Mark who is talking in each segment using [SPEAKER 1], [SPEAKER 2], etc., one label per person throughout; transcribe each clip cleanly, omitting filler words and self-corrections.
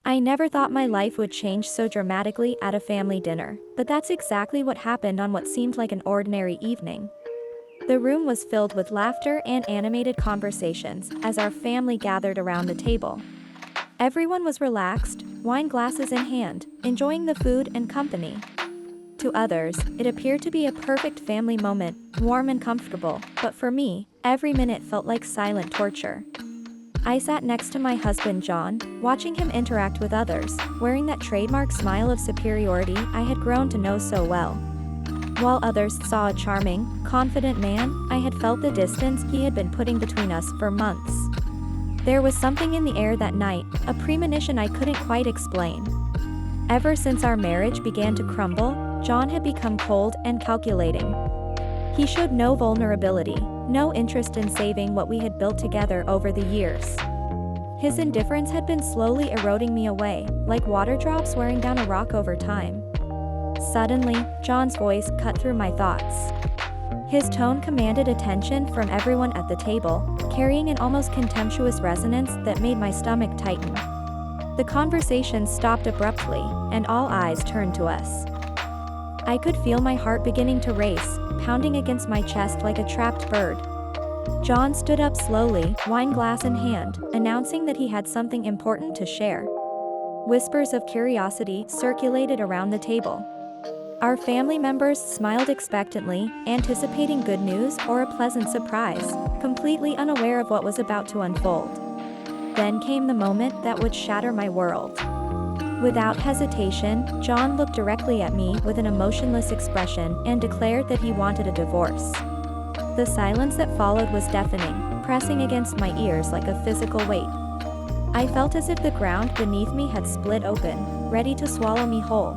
[SPEAKER 1] I never thought my life would change so dramatically at a family dinner, but that's exactly what happened on what seemed like an ordinary evening. The room was filled with laughter and animated conversations as our family gathered around the table. Everyone was relaxed, wine glasses in hand, enjoying the food and company. To others, it appeared to be a perfect family moment, warm and comfortable, but for me, every minute felt like silent torture. I sat next to my husband John, watching him interact with others, wearing that trademark smile of superiority I had grown to know so well. While others saw a charming, confident man, I had felt the distance he had been putting between us for months. There was something in the air that night, a premonition I couldn't quite explain. Ever since our marriage began to crumble, John had become cold and calculating. He showed no vulnerability, no interest in saving what we had built together over the years. His indifference had been slowly eroding me away, like water drops wearing down a rock over time. Suddenly, John's voice cut through my thoughts. His tone commanded attention from everyone at the table, carrying an almost contemptuous resonance that made my stomach tighten. The conversation stopped abruptly, and all eyes turned to us. I could feel my heart beginning to race, pounding against my chest like a trapped bird. John stood up slowly, wine glass in hand, announcing that he had something important to share. Whispers of curiosity circulated around the table. Our family members smiled expectantly, anticipating good news or a pleasant surprise, completely unaware of what was about to unfold. Then came the moment that would shatter my world. Without hesitation, John looked directly at me with an emotionless expression and declared that he wanted a divorce. The silence that followed was deafening, pressing against my ears like a physical weight. I felt as if the ground beneath me had split open, ready to swallow me whole.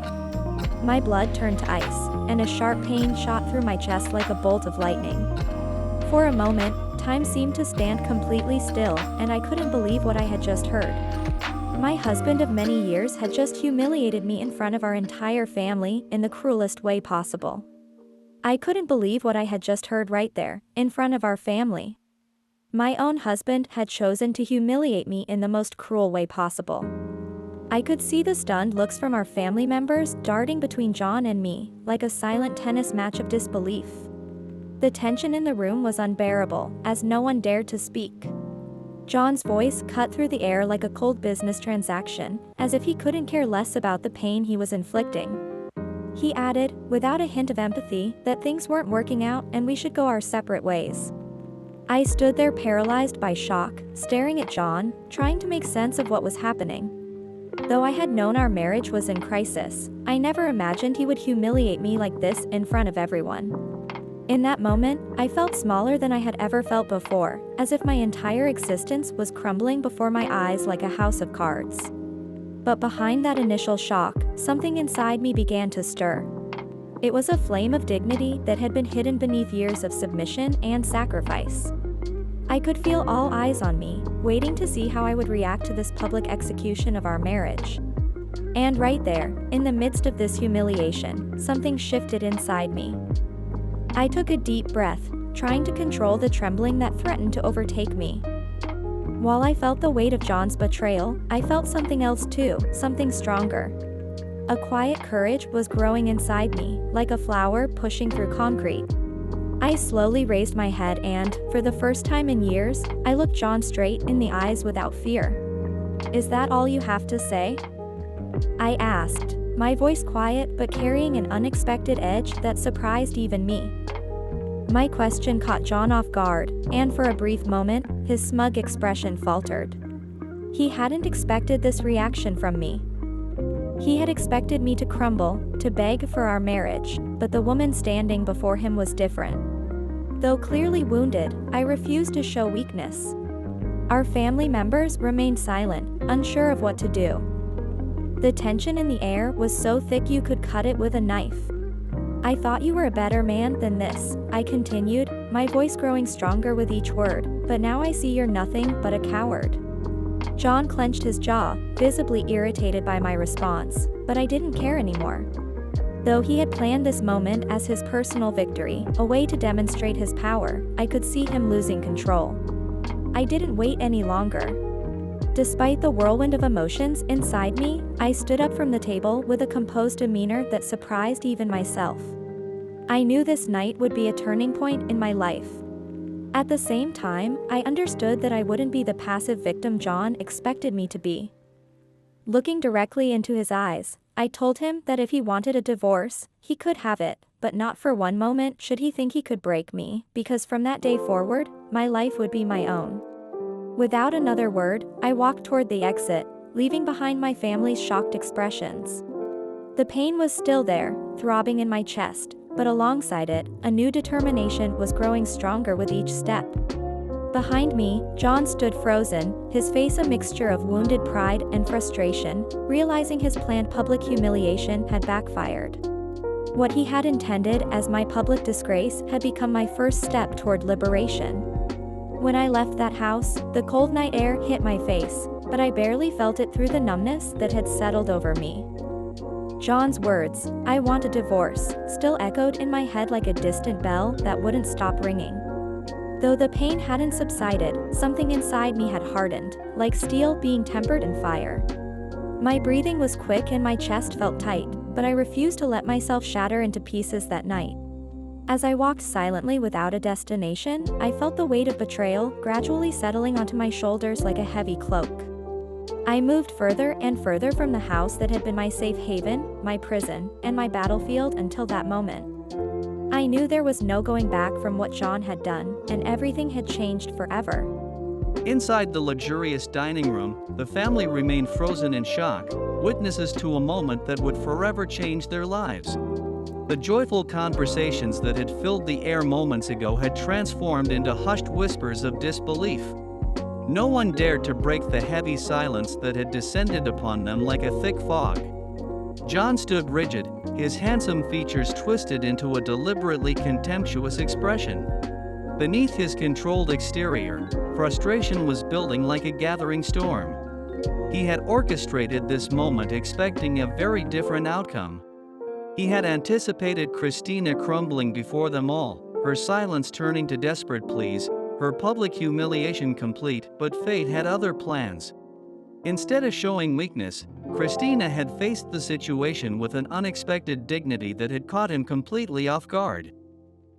[SPEAKER 1] My blood turned to ice, and a sharp pain shot through my chest like a bolt of lightning. For a moment, time seemed to stand completely still, and I couldn't believe what I had just heard. My husband of many years had just humiliated me in front of our entire family in the cruelest way possible. I couldn't believe what I had just heard right there, in front of our family. My own husband had chosen to humiliate me in the most cruel way possible. I could see the stunned looks from our family members darting between John and me, like a silent tennis match of disbelief. The tension in the room was unbearable, as no one dared to speak. John's voice cut through the air like a cold business transaction, as if he couldn't care less about the pain he was inflicting. He added, without a hint of empathy, that things weren't working out and we should go our separate ways. I stood there paralyzed by shock, staring at John, trying to make sense of what was happening. Though I had known our marriage was in crisis, I never imagined he would humiliate me like this in front of everyone. In that moment, I felt smaller than I had ever felt before, as if my entire existence was crumbling before my eyes like a house of cards. But behind that initial shock, something inside me began to stir. It was a flame of dignity that had been hidden beneath years of submission and sacrifice. I could feel all eyes on me, waiting to see how I would react to this public execution of our marriage. And right there, in the midst of this humiliation, something shifted inside me. I took a deep breath, trying to control the trembling that threatened to overtake me. While I felt the weight of John's betrayal, I felt something else too, something stronger. A quiet courage was growing inside me, like a flower pushing through concrete. I slowly raised my head and, for the first time in years, I looked John straight in the eyes without fear. "Is that all you have to say?" I asked, my voice quiet but carrying an unexpected edge that surprised even me. My question caught John off guard, and for a brief moment, his smug expression faltered. He hadn't expected this reaction from me. He had expected me to crumble, to beg for our marriage, but the woman standing before him was different. Though clearly wounded, I refused to show weakness. Our family members remained silent, unsure of what to do. The tension in the air was so thick you could cut it with a knife. "I thought you were a better man than this," I continued, my voice growing stronger with each word, "but now I see you're nothing but a coward." John clenched his jaw, visibly irritated by my response, but I didn't care anymore. Though he had planned this moment as his personal victory, a way to demonstrate his power, I could see him losing control. I didn't wait any longer. Despite the whirlwind of emotions inside me, I stood up from the table with a composed demeanor that surprised even myself. I knew this night would be a turning point in my life. At the same time, I understood that I wouldn't be the passive victim John expected me to be. Looking directly into his eyes, I told him that if he wanted a divorce, he could have it, but not for one moment should he think he could break me, because from that day forward, my life would be my own. Without another word, I walked toward the exit, leaving behind my family's shocked expressions. The pain was still there, throbbing in my chest, but alongside it, a new determination was growing stronger with each step. Behind me, John stood frozen, his face a mixture of wounded pride and frustration, realizing his planned public humiliation had backfired. What he had intended as my public disgrace had become my first step toward liberation. When I left that house, the cold night air hit my face, but I barely felt it through the numbness that had settled over me. John's words, "I want a divorce," still echoed in my head like a distant bell that wouldn't stop ringing. Though the pain hadn't subsided, something inside me had hardened, like steel being tempered in fire. My breathing was quick and my chest felt tight, but I refused to let myself shatter into pieces that night. As I walked silently without a destination, I felt the weight of betrayal gradually settling onto my shoulders like a heavy cloak. I moved further and further from the house that had been my safe haven, my prison, and my battlefield until that moment. I knew there was no going back from what John had done, and everything had changed forever.
[SPEAKER 2] Inside the luxurious dining room, the family remained frozen in shock, witnesses to a moment that would forever change their lives. The joyful conversations that had filled the air moments ago had transformed into hushed whispers of disbelief. No one dared to break the heavy silence that had descended upon them like a thick fog. John stood rigid, his handsome features twisted into a deliberately contemptuous expression. Beneath his controlled exterior, frustration was building like a gathering storm. He had orchestrated this moment expecting a very different outcome. He had anticipated Christina crumbling before them all, her silence turning to desperate pleas, her public humiliation complete, but fate had other plans. Instead of showing weakness, Christina had faced the situation with an unexpected dignity that had caught him completely off guard.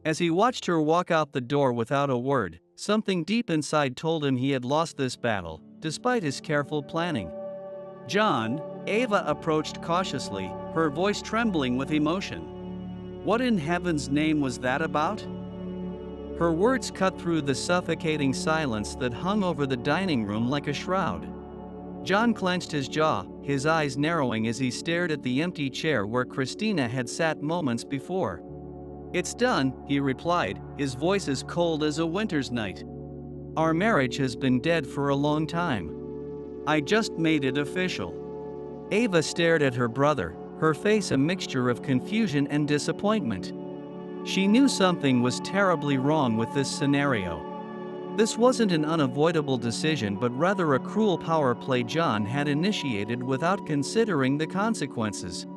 [SPEAKER 2] As he watched her walk out the door without a word, something deep inside told him he had lost this battle, despite his careful planning. "John," Ava approached cautiously, her voice trembling with emotion. "What in heaven's name was that about?" Her words cut through the suffocating silence that hung over the dining room like a shroud. John clenched his jaw, his eyes narrowing as he stared at the empty chair where Christina had sat moments before. "It's done," he replied, his voice as cold as a winter's night. "Our marriage has been dead for a long time. I just made it official." Ava stared at her brother, her face a mixture of confusion and disappointment. She knew something was terribly wrong with this scenario. This wasn't an unavoidable decision but rather a cruel power play John had initiated without considering the consequences.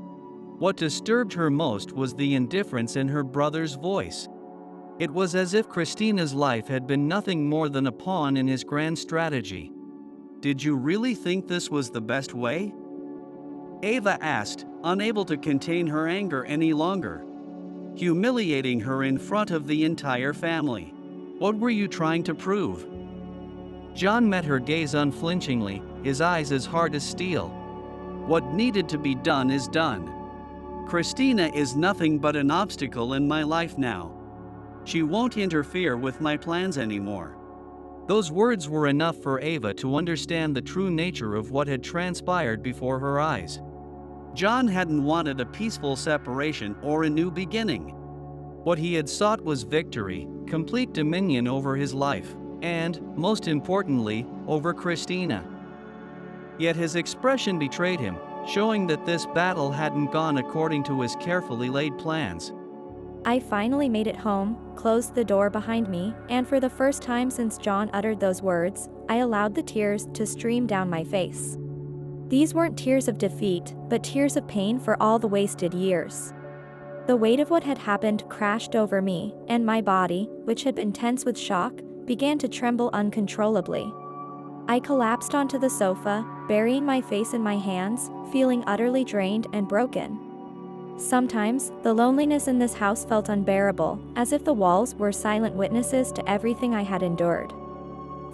[SPEAKER 2] What disturbed her most was the indifference in her brother's voice. It was as if Christina's life had been nothing more than a pawn in his grand strategy. "Did you really think this was the best way?" Ava asked, unable to contain her anger any longer. "Humiliating her in front of the entire family. What were you trying to prove?" John met her gaze unflinchingly, his eyes as hard as steel. "What needed to be done is done. Christina is nothing but an obstacle in my life now. She won't interfere with my plans anymore." Those words were enough for Ava to understand the true nature of what had transpired before her eyes. John hadn't wanted a peaceful separation or a new beginning. What he had sought was victory, complete dominion over his life, and, most importantly, over Christina. Yet his expression betrayed him, showing that this battle hadn't gone according to his carefully laid plans.
[SPEAKER 1] I finally made it home, closed the door behind me, and for the first time since John uttered those words, I allowed the tears to stream down my face. These weren't tears of defeat, but tears of pain for all the wasted years. The weight of what had happened crashed over me, and my body, which had been tense with shock, began to tremble uncontrollably. I collapsed onto the sofa, burying my face in my hands, feeling utterly drained and broken. Sometimes, the loneliness in this house felt unbearable, as if the walls were silent witnesses to everything I had endured.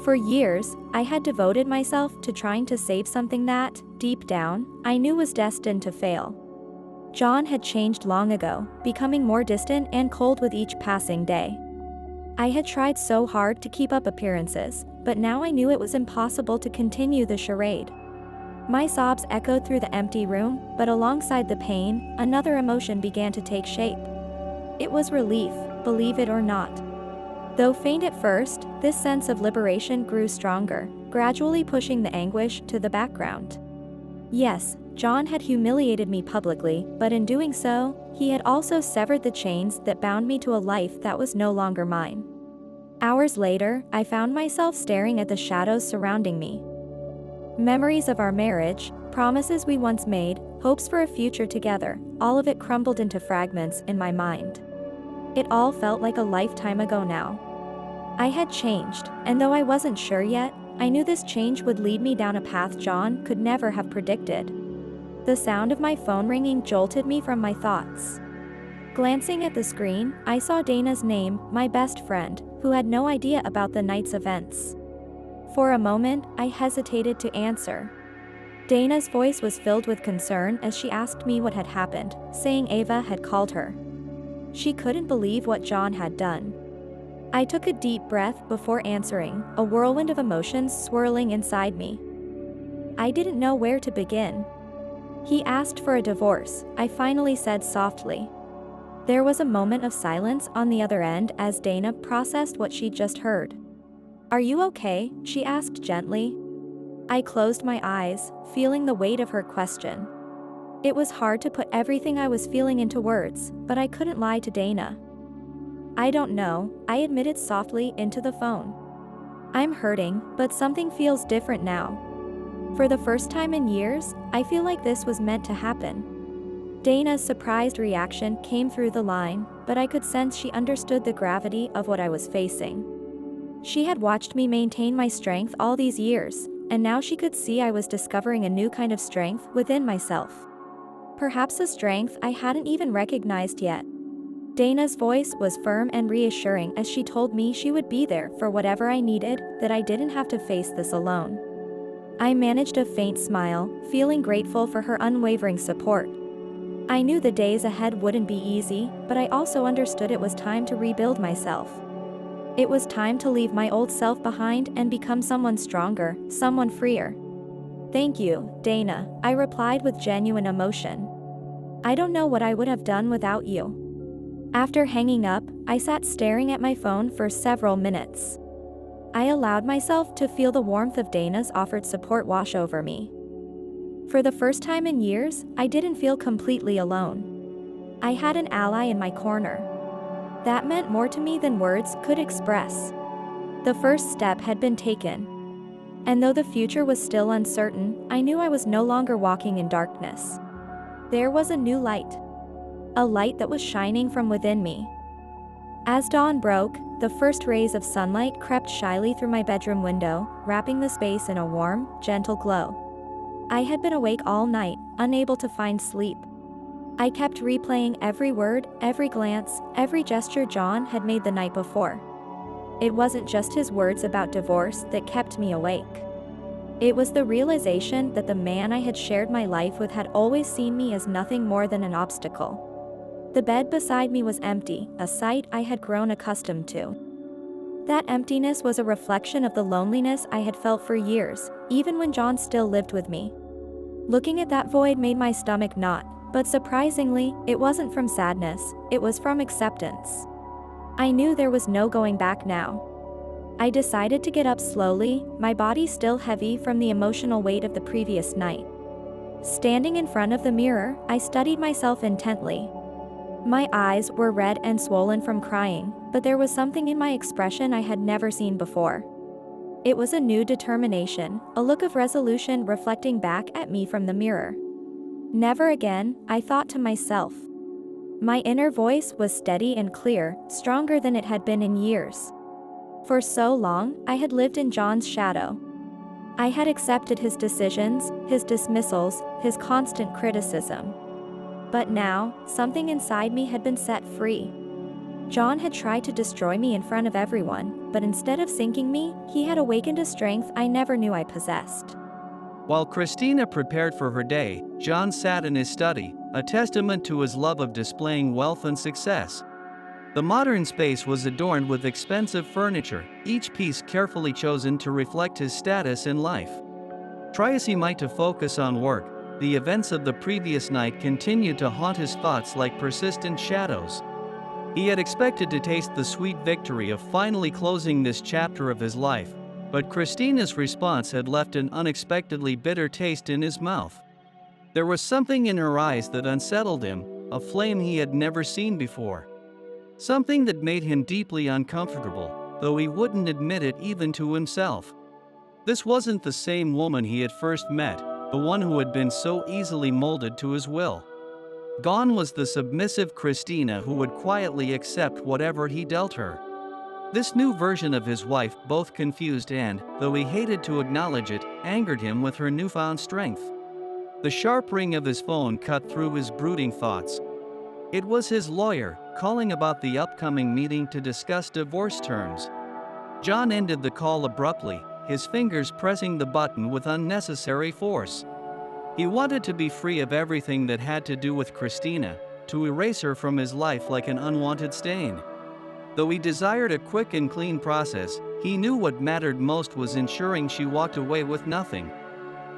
[SPEAKER 1] For years, I had devoted myself to trying to save something that, deep down, I knew was destined to fail. John had changed long ago, becoming more distant and cold with each passing day. I had tried so hard to keep up appearances, but now I knew it was impossible to continue the charade. My sobs echoed through the empty room, but alongside the pain, another emotion began to take shape. It was relief, believe it or not. Though faint at first, this sense of liberation grew stronger, gradually pushing the anguish to the background. Yes, John had humiliated me publicly, but in doing so, he had also severed the chains that bound me to a life that was no longer mine. Hours later, I found myself staring at the shadows surrounding me. Memories of our marriage, promises we once made, hopes for a future together, all of it crumbled into fragments in my mind. It all felt like a lifetime ago now. I had changed, and though I wasn't sure yet, I knew this change would lead me down a path John could never have predicted. The sound of my phone ringing jolted me from my thoughts. Glancing at the screen, I saw Dana's name, my best friend, who had no idea about the night's events. For a moment, I hesitated to answer. Dana's voice was filled with concern as she asked me what had happened, saying Ava had called her. She couldn't believe what John had done. I took a deep breath before answering, a whirlwind of emotions swirling inside me. I didn't know where to begin. He asked for a divorce, I finally said softly. There was a moment of silence on the other end as Dana processed what she'd just heard. "Are you okay?" she asked gently. I closed my eyes, feeling the weight of her question. It was hard to put everything I was feeling into words, but I couldn't lie to Dana. "I don't know," I admitted softly into the phone. "I'm hurting, but something feels different now. For the first time in years, I feel like this was meant to happen." Dana's surprised reaction came through the line, but I could sense she understood the gravity of what I was facing. She had watched me maintain my strength all these years, and now she could see I was discovering a new kind of strength within myself. Perhaps a strength I hadn't even recognized yet. Dana's voice was firm and reassuring as she told me she would be there for whatever I needed, that I didn't have to face this alone. I managed a faint smile, feeling grateful for her unwavering support. I knew the days ahead wouldn't be easy, but I also understood it was time to rebuild myself. It was time to leave my old self behind and become someone stronger, someone freer. "Thank you, Dana," I replied with genuine emotion. "I don't know what I would have done without you." After hanging up, I sat staring at my phone for several minutes. I allowed myself to feel the warmth of Dana's offered support wash over me. For the first time in years, I didn't feel completely alone. I had an ally in my corner. That meant more to me than words could express. The first step had been taken. And though the future was still uncertain, I knew I was no longer walking in darkness. There was a new light. A light that was shining from within me. As dawn broke, the first rays of sunlight crept shyly through my bedroom window, wrapping the space in a warm, gentle glow. I had been awake all night, unable to find sleep. I kept replaying every word, every glance, every gesture John had made the night before. It wasn't just his words about divorce that kept me awake. It was the realization that the man I had shared my life with had always seen me as nothing more than an obstacle. The bed beside me was empty, a sight I had grown accustomed to. That emptiness was a reflection of the loneliness I had felt for years, even when John still lived with me. Looking at that void made my stomach knot, but surprisingly, it wasn't from sadness, it was from acceptance. I knew there was no going back now. I decided to get up slowly, my body still heavy from the emotional weight of the previous night. Standing in front of the mirror, I studied myself intently. My eyes were red and swollen from crying, but there was something in my expression I had never seen before. It was a new determination, a look of resolution reflecting back at me from the mirror. "Never again," I thought to myself. My inner voice was steady and clear, stronger than it had been in years. For so long, I had lived in John's shadow. I had accepted his decisions, his dismissals, his constant criticism. But now, something inside me had been set free. John had tried to destroy me in front of everyone, but instead of sinking me, he had awakened a strength I never knew I possessed.
[SPEAKER 2] While Christina prepared for her day, John sat in his study, a testament to his love of displaying wealth and success. The modern space was adorned with expensive furniture, each piece carefully chosen to reflect his status in life. Try as he might to focus on work, the events of the previous night continued to haunt his thoughts like persistent shadows. He had expected to taste the sweet victory of finally closing this chapter of his life, but Christina's response had left an unexpectedly bitter taste in his mouth. There was something in her eyes that unsettled him, a flame he had never seen before. Something that made him deeply uncomfortable, though he wouldn't admit it even to himself. This wasn't the same woman he had first met, the one who had been so easily molded to his will. Gone was the submissive Christina who would quietly accept whatever he dealt her. This new version of his wife both confused and, though he hated to acknowledge it, angered him with her newfound strength. The sharp ring of his phone cut through his brooding thoughts. It was his lawyer, calling about the upcoming meeting to discuss divorce terms. John ended the call abruptly, his fingers pressing the button with unnecessary force. He wanted to be free of everything that had to do with Christina, to erase her from his life like an unwanted stain. Though he desired a quick and clean process, he knew what mattered most was ensuring she walked away with nothing.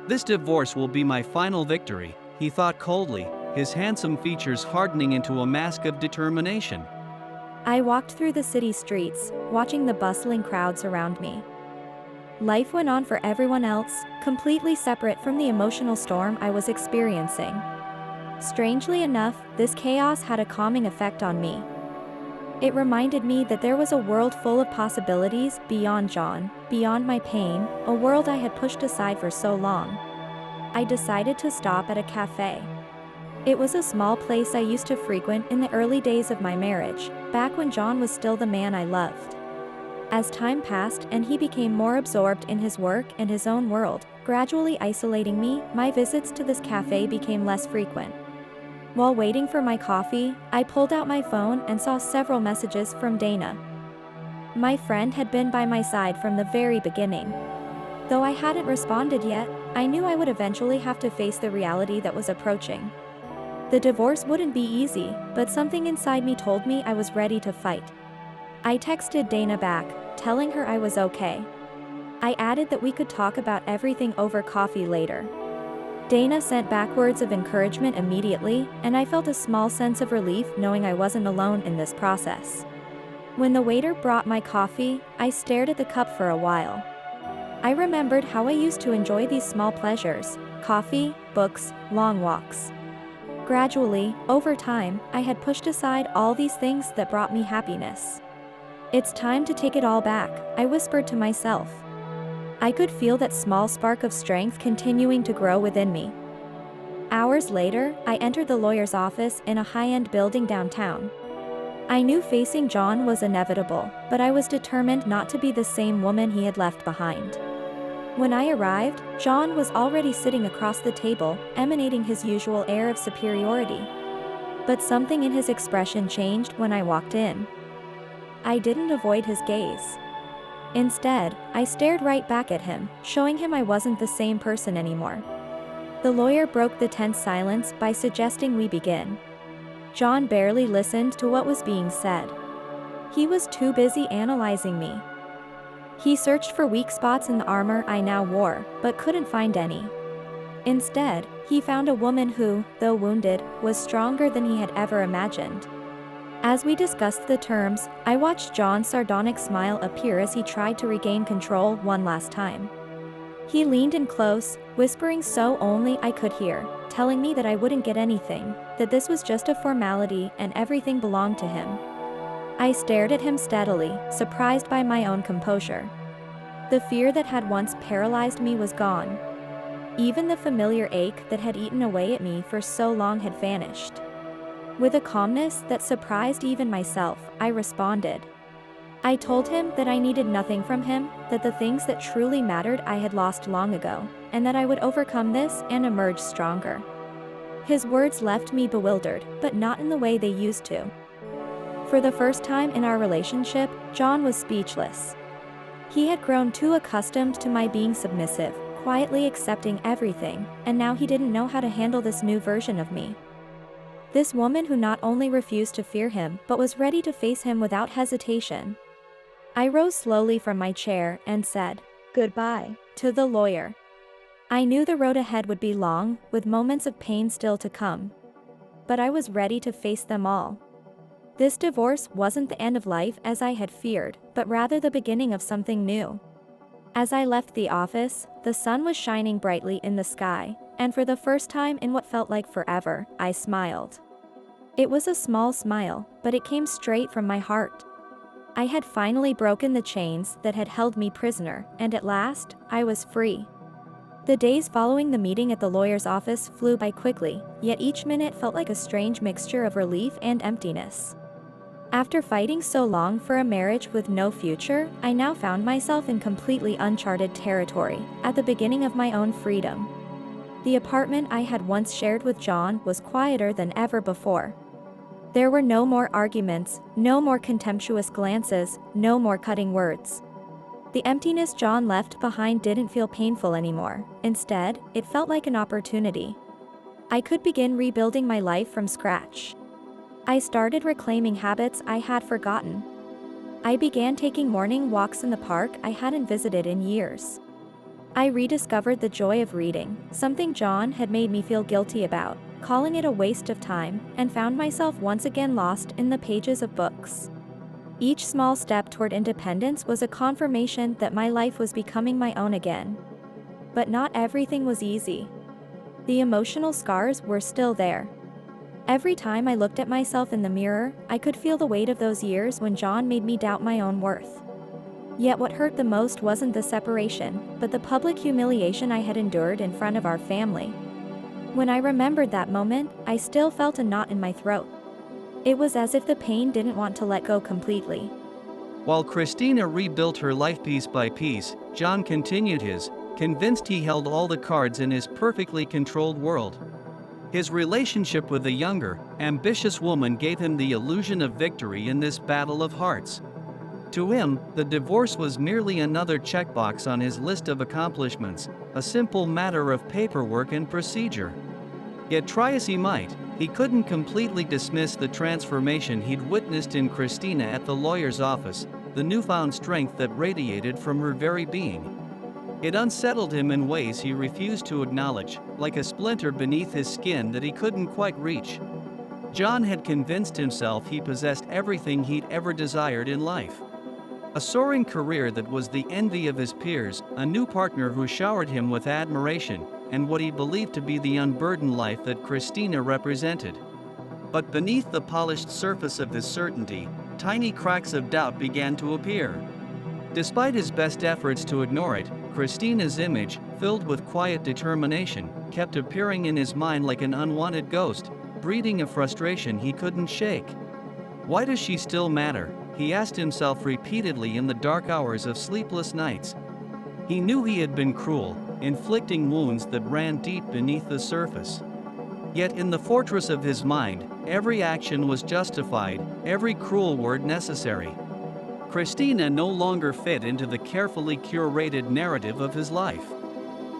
[SPEAKER 2] "This divorce will be my final victory," he thought coldly, his handsome features hardening into a mask of determination.
[SPEAKER 1] I walked through the city streets, watching the bustling crowds around me. Life went on for everyone else, completely separate from the emotional storm I was experiencing. Strangely enough, this chaos had a calming effect on me. It reminded me that there was a world full of possibilities beyond John, beyond my pain, a world I had pushed aside for so long. I decided to stop at a cafe. It was a small place I used to frequent in the early days of my marriage, back when John was still the man I loved. As time passed and he became more absorbed in his work and his own world, gradually isolating me, my visits to this cafe became less frequent. While waiting for my coffee, I pulled out my phone and saw several messages from Dana. My friend had been by my side from the very beginning. Though I hadn't responded yet, I knew I would eventually have to face the reality that was approaching. The divorce wouldn't be easy, but something inside me told me I was ready to fight. I texted Dana back, telling her I was okay. I added that we could talk about everything over coffee later. Dana sent back words of encouragement immediately, and I felt a small sense of relief knowing I wasn't alone in this process. When the waiter brought my coffee, I stared at the cup for a while. I remembered how I used to enjoy these small pleasures: coffee, books, long walks. Gradually, over time, I had pushed aside all these things that brought me happiness. "It's time to take it all back," I whispered to myself. I could feel that small spark of strength continuing to grow within me. Hours later, I entered the lawyer's office in a high-end building downtown. I knew facing John was inevitable, but I was determined not to be the same woman he had left behind. When I arrived, John was already sitting across the table, emanating his usual air of superiority. But something in his expression changed when I walked in. I didn't avoid his gaze. Instead, I stared right back at him, showing him I wasn't the same person anymore. The lawyer broke the tense silence by suggesting we begin. John barely listened to what was being said. He was too busy analyzing me. He searched for weak spots in the armor I now wore, but couldn't find any. Instead, he found a woman who, though wounded, was stronger than he had ever imagined. As we discussed the terms, I watched John's sardonic smile appear as he tried to regain control one last time. He leaned in close, whispering so only I could hear, telling me that I wouldn't get anything, that this was just a formality and everything belonged to him. I stared at him steadily, surprised by my own composure. The fear that had once paralyzed me was gone. Even the familiar ache that had eaten away at me for so long had vanished. With a calmness that surprised even myself, I responded. I told him that I needed nothing from him, that the things that truly mattered I had lost long ago, and that I would overcome this and emerge stronger. His words left me bewildered, but not in the way they used to. For the first time in our relationship, John was speechless. He had grown too accustomed to my being submissive, quietly accepting everything, and now he didn't know how to handle this new version of me. This woman who not only refused to fear him, but was ready to face him without hesitation. I rose slowly from my chair and said, "Goodbye," to the lawyer. I knew the road ahead would be long, with moments of pain still to come. But I was ready to face them all. This divorce wasn't the end of life as I had feared, but rather the beginning of something new. As I left the office, the sun was shining brightly in the sky, and for the first time in what felt like forever, I smiled. It was a small smile, but it came straight from my heart. I had finally broken the chains that had held me prisoner, and at last, I was free. The days following the meeting at the lawyer's office flew by quickly, yet each minute felt like a strange mixture of relief and emptiness. After fighting so long for a marriage with no future, I now found myself in completely uncharted territory, at the beginning of my own freedom. The apartment I had once shared with John was quieter than ever before. There were no more arguments, no more contemptuous glances, no more cutting words. The emptiness John left behind didn't feel painful anymore. Instead, it felt like an opportunity. I could begin rebuilding my life from scratch. I started reclaiming habits I had forgotten. I began taking morning walks in the park I hadn't visited in years. I rediscovered the joy of reading, something John had made me feel guilty about, calling it a waste of time, and found myself once again lost in the pages of books. Each small step toward independence was a confirmation that my life was becoming my own again. But not everything was easy. The emotional scars were still there. Every time I looked at myself in the mirror, I could feel the weight of those years when John made me doubt my own worth. Yet what hurt the most wasn't the separation, but the public humiliation I had endured in front of our family. When I remembered that moment, I still felt a knot in my throat. It was as if the pain didn't want to let go completely.
[SPEAKER 2] While Christina rebuilt her life piece by piece, John continued his, convinced he held all the cards in his perfectly controlled world. His relationship with the younger, ambitious woman gave him the illusion of victory in this battle of hearts. To him, the divorce was merely another checkbox on his list of accomplishments, a simple matter of paperwork and procedure. Yet try as he might, he couldn't completely dismiss the transformation he'd witnessed in Christina at the lawyer's office, the newfound strength that radiated from her very being. It unsettled him in ways he refused to acknowledge, like a splinter beneath his skin that he couldn't quite reach. John had convinced himself he possessed everything he'd ever desired in life. A soaring career that was the envy of his peers, a new partner who showered him with admiration, and what he believed to be the unburdened life that Christina represented. But beneath the polished surface of this certainty, tiny cracks of doubt began to appear. Despite his best efforts to ignore it, Christina's image, filled with quiet determination, kept appearing in his mind like an unwanted ghost, breeding a frustration he couldn't shake. Why does she still matter? He asked himself repeatedly in the dark hours of sleepless nights. He knew he had been cruel, inflicting wounds that ran deep beneath the surface. Yet in the fortress of his mind, every action was justified, every cruel word necessary. Christina no longer fit into the carefully curated narrative of his life.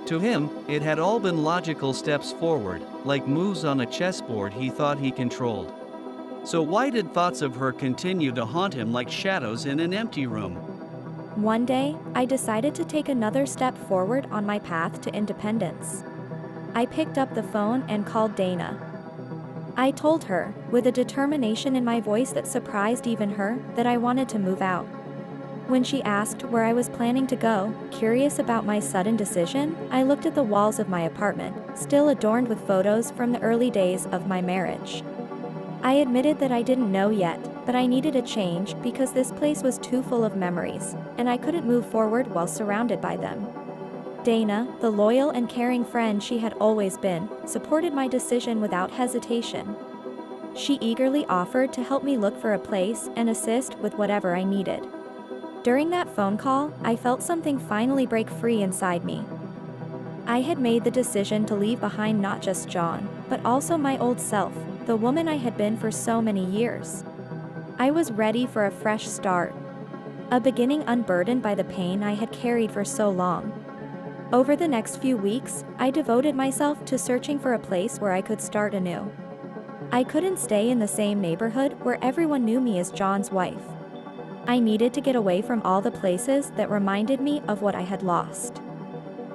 [SPEAKER 2] To him, it had all been logical steps forward, like moves on a chessboard he thought he controlled. So why did thoughts of her continue to haunt him like shadows in an empty room?
[SPEAKER 1] One day, I decided to take another step forward on my path to independence. I picked up the phone and called Dana. I told her, with a determination in my voice that surprised even her, that I wanted to move out. When she asked where I was planning to go, curious about my sudden decision, I looked at the walls of my apartment, still adorned with photos from the early days of my marriage. I admitted that I didn't know yet, but I needed a change because this place was too full of memories, and I couldn't move forward while surrounded by them. Dana, the loyal and caring friend she had always been, supported my decision without hesitation. She eagerly offered to help me look for a place and assist with whatever I needed. During that phone call, I felt something finally break free inside me. I had made the decision to leave behind not just John, but also my old self, the woman I had been for so many years. I was ready for a fresh start, a beginning unburdened by the pain I had carried for so long. Over the next few weeks, I devoted myself to searching for a place where I could start anew. I couldn't stay in the same neighborhood where everyone knew me as John's wife. I needed to get away from all the places that reminded me of what I had lost.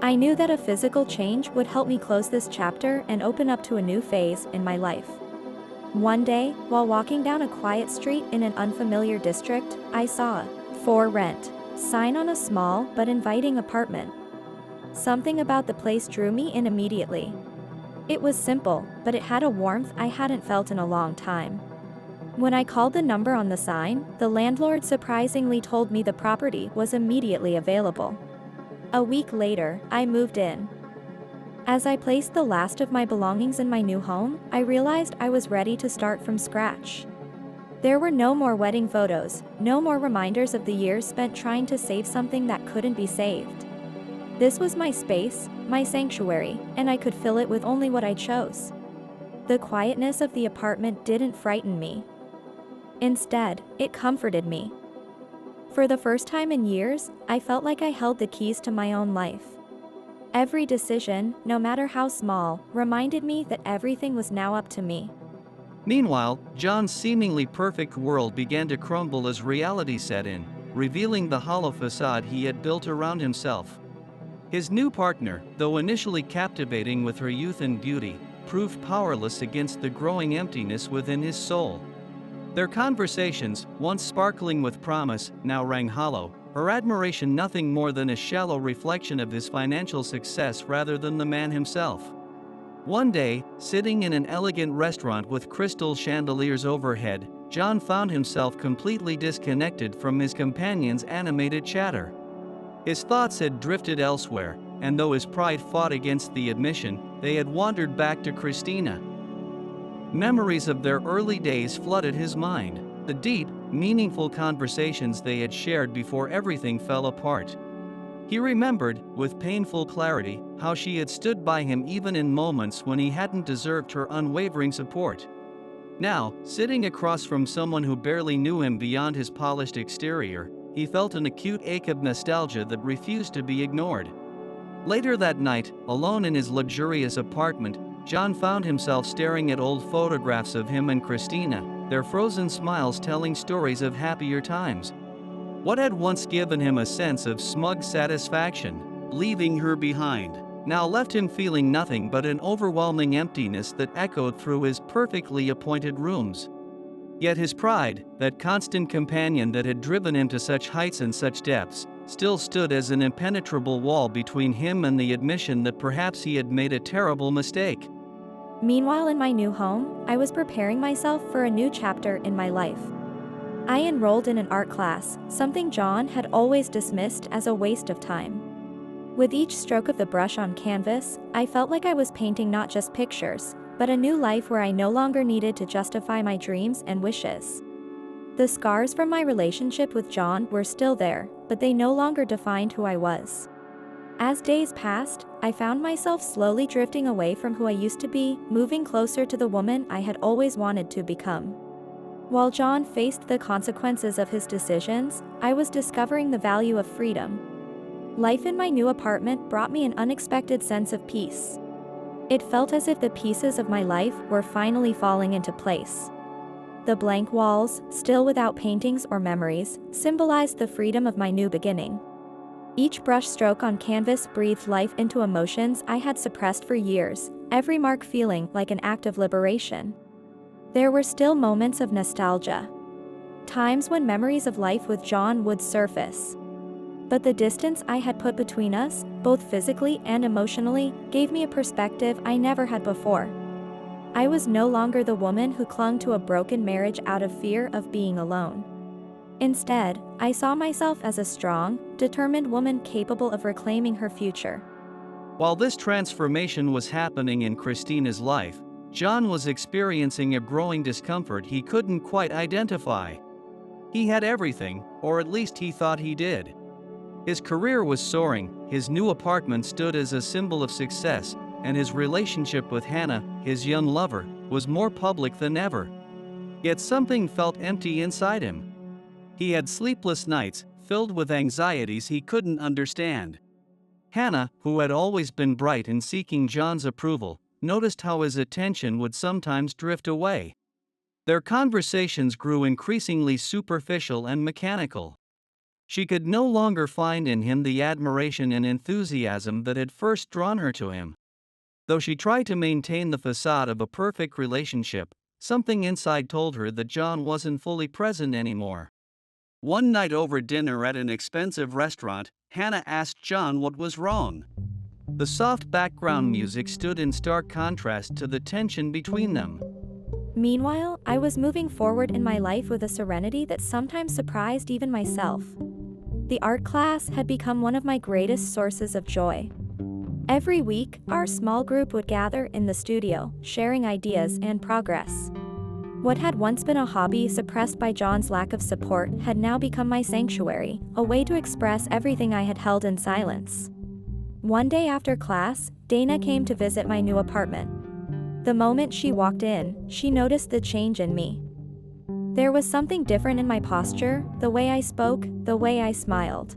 [SPEAKER 1] I knew that a physical change would help me close this chapter and open up to a new phase in my life. One day, while walking down a quiet street in an unfamiliar district, I saw a "For Rent" sign on a small but inviting apartment. Something about the place drew me in immediately. It was simple, but it had a warmth I hadn't felt in a long time. When I called the number on the sign, the landlord surprisingly told me the property was immediately available. A week later, I moved in. As I placed the last of my belongings in my new home, I realized I was ready to start from scratch. There were no more wedding photos, no more reminders of the years spent trying to save something that couldn't be saved. This was my space, my sanctuary, and I could fill it with only what I chose. The quietness of the apartment didn't frighten me. Instead, it comforted me. For the first time in years, I felt like I held the keys to my own life. Every decision, no matter how small, reminded me that everything was now up to me.
[SPEAKER 2] Meanwhile, John's seemingly perfect world began to crumble as reality set in, revealing the hollow facade he had built around himself. His new partner, though initially captivating with her youth and beauty, proved powerless against the growing emptiness within his soul. Their conversations, once sparkling with promise, now rang hollow, her admiration nothing more than a shallow reflection of his financial success rather than the man himself. One day, sitting in an elegant restaurant with crystal chandeliers overhead, John found himself completely disconnected from his companion's animated chatter. His thoughts had drifted elsewhere, and though his pride fought against the admission, they had wandered back to Christina. Memories of their early days flooded his mind, the deep, meaningful conversations they had shared before everything fell apart. He remembered, with painful clarity, how she had stood by him even in moments when he hadn't deserved her unwavering support. Now, sitting across from someone who barely knew him beyond his polished exterior, he felt an acute ache of nostalgia that refused to be ignored. Later that night, alone in his luxurious apartment, John found himself staring at old photographs of him and Christina, their frozen smiles telling stories of happier times. What had once given him a sense of smug satisfaction, leaving her behind, now left him feeling nothing but an overwhelming emptiness that echoed through his perfectly appointed rooms. Yet his pride, that constant companion that had driven him to such heights and such depths, still stood as an impenetrable wall between him and the admission that perhaps he had made a terrible mistake.
[SPEAKER 1] Meanwhile, in my new home, I was preparing myself for a new chapter in my life. I enrolled in an art class, something John had always dismissed as a waste of time. With each stroke of the brush on canvas, I felt like I was painting not just pictures, but a new life where I no longer needed to justify my dreams and wishes. The scars from my relationship with John were still there, but they no longer defined who I was. As days passed, I found myself slowly drifting away from who I used to be, moving closer to the woman I had always wanted to become. While John faced the consequences of his decisions, I was discovering the value of freedom. Life in my new apartment brought me an unexpected sense of peace. It felt as if the pieces of my life were finally falling into place. The blank walls, still without paintings or memories, symbolized the freedom of my new beginning. Each brush stroke on canvas breathed life into emotions I had suppressed for years, every mark feeling like an act of liberation. There were still moments of nostalgia. Times when memories of life with John would surface. But the distance I had put between us, both physically and emotionally, gave me a perspective I never had before. I was no longer the woman who clung to a broken marriage out of fear of being alone. Instead, I saw myself as a strong, determined woman capable of reclaiming her future.
[SPEAKER 2] While this transformation was happening in Christina's life, John was experiencing a growing discomfort he couldn't quite identify. He had everything, or at least he thought he did. His career was soaring, his new apartment stood as a symbol of success, and his relationship with Hannah, his young lover, was more public than ever. Yet something felt empty inside him. He had sleepless nights, filled with anxieties he couldn't understand. Hannah, who had always been bright in seeking John's approval, noticed how his attention would sometimes drift away. Their conversations grew increasingly superficial and mechanical. She could no longer find in him the admiration and enthusiasm that had first drawn her to him. Though she tried to maintain the facade of a perfect relationship, something inside told her that John wasn't fully present anymore. One night over dinner at an expensive restaurant, Hannah asked John what was wrong. The soft background music stood in stark contrast to the tension between them.
[SPEAKER 1] Meanwhile, I was moving forward in my life with a serenity that sometimes surprised even myself. The art class had become one of my greatest sources of joy. Every week, our small group would gather in the studio, sharing ideas and progress. What had once been a hobby suppressed by John's lack of support had now become my sanctuary, a way to express everything I had held in silence. One day after class, Dana came to visit my new apartment. The moment she walked in, she noticed the change in me. There was something different in my posture, the way I spoke, the way I smiled.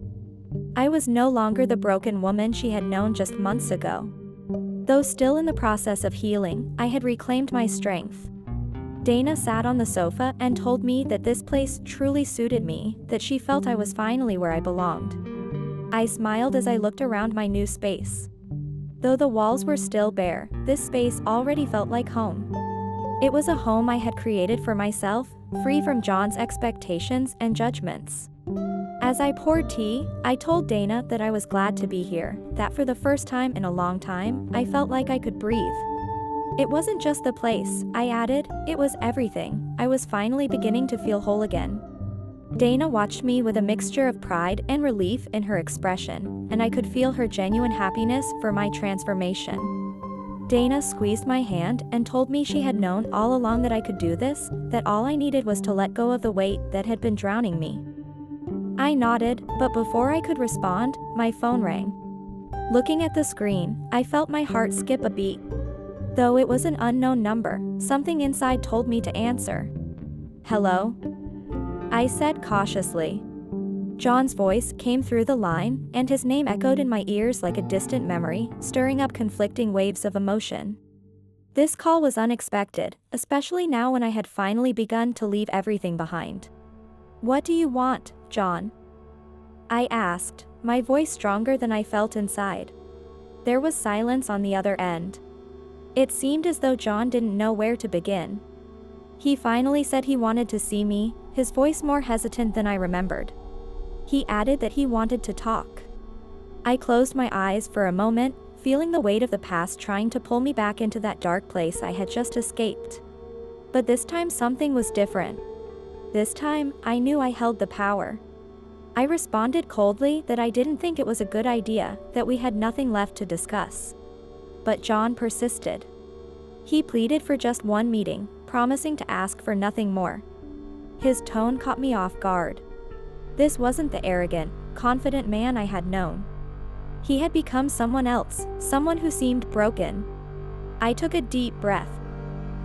[SPEAKER 1] I was no longer the broken woman she had known just months ago. Though still in the process of healing, I had reclaimed my strength. Dana sat on the sofa and told me that this place truly suited me, that she felt I was finally where I belonged. I smiled as I looked around my new space. Though the walls were still bare, this space already felt like home. It was a home I had created for myself, free from John's expectations and judgments. As I poured tea, I told Dana that I was glad to be here, that for the first time in a long time, I felt like I could breathe. It wasn't just the place, I added, it was everything. I was finally beginning to feel whole again. Dana watched me with a mixture of pride and relief in her expression, and I could feel her genuine happiness for my transformation. Dana squeezed my hand and told me she had known all along that I could do this, that all I needed was to let go of the weight that had been drowning me. I nodded, but before I could respond, my phone rang. Looking at the screen, I felt my heart skip a beat. Though it was an unknown number, something inside told me to answer. "Hello?" I said cautiously. John's voice came through the line, and his name echoed in my ears like a distant memory, stirring up conflicting waves of emotion. This call was unexpected, especially now when I had finally begun to leave everything behind. "What do you want, John?" I asked, my voice stronger than I felt inside. There was silence on the other end. It seemed as though John didn't know where to begin. He finally said he wanted to see me, his voice more hesitant than I remembered. He added that he wanted to talk. I closed my eyes for a moment, feeling the weight of the past trying to pull me back into that dark place I had just escaped. But this time something was different. This time, I knew I held the power. I responded coldly that I didn't think it was a good idea, that we had nothing left to discuss. But John persisted. He pleaded for just one meeting, promising to ask for nothing more. His tone caught me off guard. This wasn't the arrogant, confident man I had known. He had become someone else, someone who seemed broken. I took a deep breath.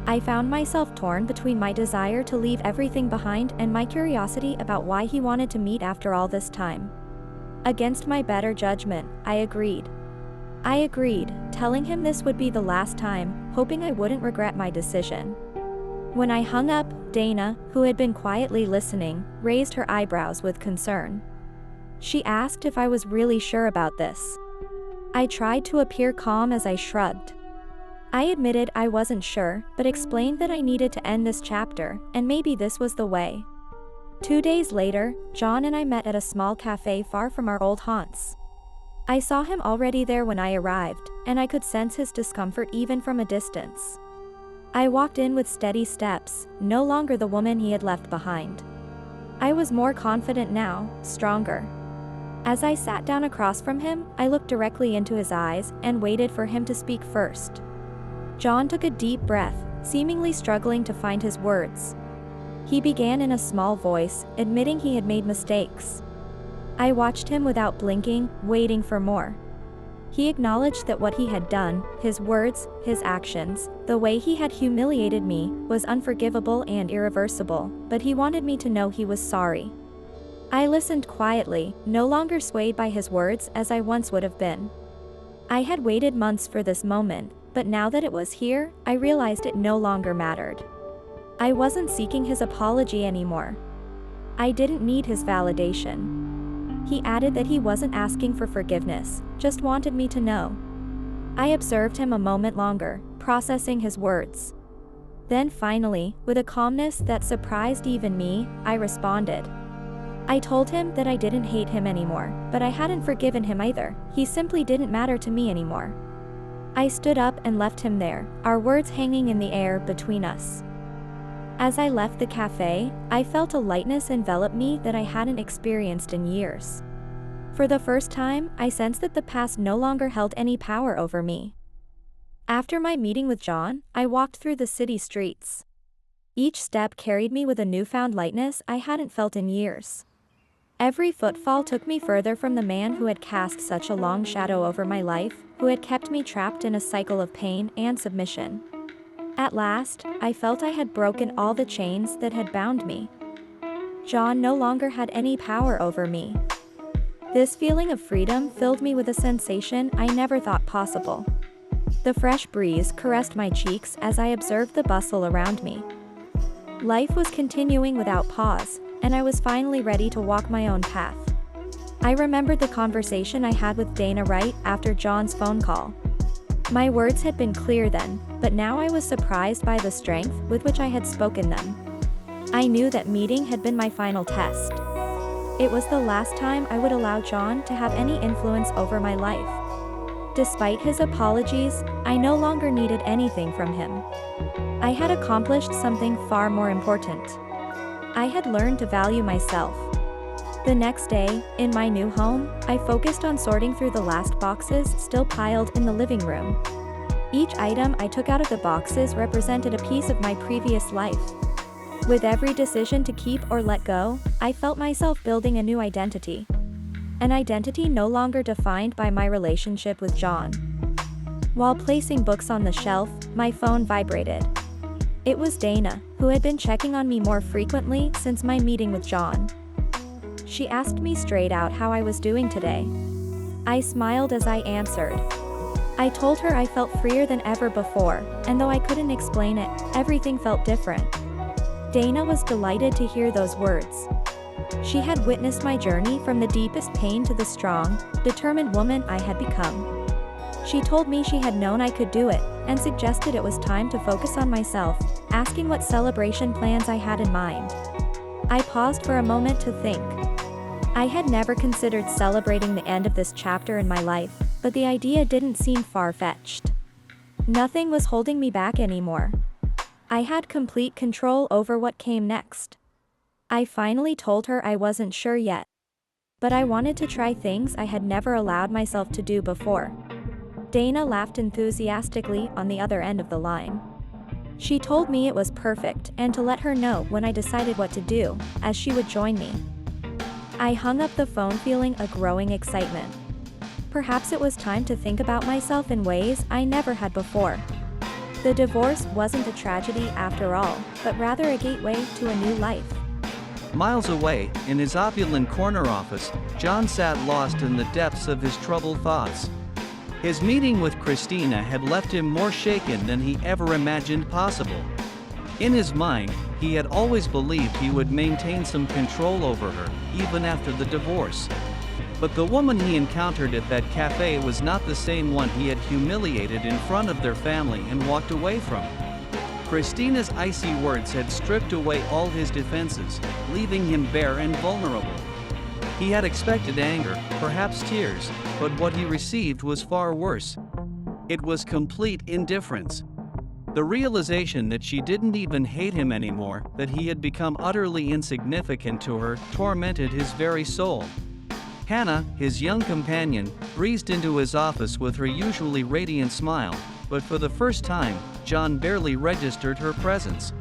[SPEAKER 1] I found myself torn between my desire to leave everything behind and my curiosity about why he wanted to meet after all this time. Against my better judgment, I agreed, telling him this would be the last time, hoping I wouldn't regret my decision. When I hung up, Dana, who had been quietly listening, raised her eyebrows with concern. She asked if I was really sure about this. I tried to appear calm as I shrugged. I admitted I wasn't sure, but explained that I needed to end this chapter, and maybe this was the way. 2 days later, John and I met at a small cafe far from our old haunts. I saw him already there when I arrived, and I could sense his discomfort even from a distance. I walked in with steady steps, no longer the woman he had left behind. I was more confident now, stronger. As I sat down across from him, I looked directly into his eyes and waited for him to speak first. John took a deep breath, seemingly struggling to find his words. He began in a small voice, admitting he had made mistakes. I watched him without blinking, waiting for more. He acknowledged that what he had done, his words, his actions, the way he had humiliated me, was unforgivable and irreversible, but he wanted me to know he was sorry. I listened quietly, no longer swayed by his words as I once would have been. I had waited months for this moment, but now that it was here, I realized it no longer mattered. I wasn't seeking his apology anymore. I didn't need his validation. He added that he wasn't asking for forgiveness, just wanted me to know. I observed him a moment longer, processing his words. Then finally, with a calmness that surprised even me, I responded. I told him that I didn't hate him anymore, but I hadn't forgiven him either. He simply didn't matter to me anymore. I stood up and left him there, our words hanging in the air between us. As I left the cafe, I felt a lightness envelop me that I hadn't experienced in years. For the first time, I sensed that the past no longer held any power over me. After my meeting with John, I walked through the city streets. Each step carried me with a newfound lightness I hadn't felt in years. Every footfall took me further from the man who had cast such a long shadow over my life, who had kept me trapped in a cycle of pain and submission. At last, I felt I had broken all the chains that had bound me. John no longer had any power over me. This feeling of freedom filled me with a sensation I never thought possible. The fresh breeze caressed my cheeks as I observed the bustle around me. Life was continuing without pause, and I was finally ready to walk my own path. I remembered the conversation I had with Dana right after John's phone call. My words had been clear then, but now I was surprised by the strength with which I had spoken them. I knew that meeting had been my final test. It was the last time I would allow John to have any influence over my life. Despite his apologies, I no longer needed anything from him. I had accomplished something far more important. I had learned to value myself. The next day, in my new home, I focused on sorting through the last boxes still piled in the living room. Each item I took out of the boxes represented a piece of my previous life. With every decision to keep or let go, I felt myself building a new identity. An identity no longer defined by my relationship with John. While placing books on the shelf, my phone vibrated. It was Dana, who had been checking on me more frequently since my meeting with John. She asked me straight out how I was doing today. I smiled as I answered. I told her I felt freer than ever before, and though I couldn't explain it, everything felt different. Dana was delighted to hear those words. She had witnessed my journey from the deepest pain to the strong, determined woman I had become. She told me she had known I could do it, and suggested it was time to focus on myself, asking what celebration plans I had in mind. I paused for a moment to think. I had never considered celebrating the end of this chapter in my life, but the idea didn't seem far-fetched. Nothing was holding me back anymore. I had complete control over what came next. I finally told her I wasn't sure yet, but I wanted to try things I had never allowed myself to do before. Dana laughed enthusiastically on the other end of the line. She told me it was perfect and to let her know when I decided what to do, as she would join me. I hung up the phone feeling a growing excitement. Perhaps it was time to think about myself in ways I never had before. The divorce wasn't a tragedy after all, but rather a gateway to a new life.
[SPEAKER 2] Miles away, in his opulent corner office, John sat lost in the depths of his troubled thoughts. His meeting with Christina had left him more shaken than he ever imagined possible. In his mind, he had always believed he would maintain some control over her, even after the divorce. But the woman he encountered at that cafe was not the same one he had humiliated in front of their family and walked away from. Christina's icy words had stripped away all his defenses, leaving him bare and vulnerable. He had expected anger, perhaps tears, but what he received was far worse. It was complete indifference. The realization that she didn't even hate him anymore, that he had become utterly insignificant to her, tormented his very soul. Hannah, his young companion, breezed into his office with her usually radiant smile, but for the first time, John barely registered her presence.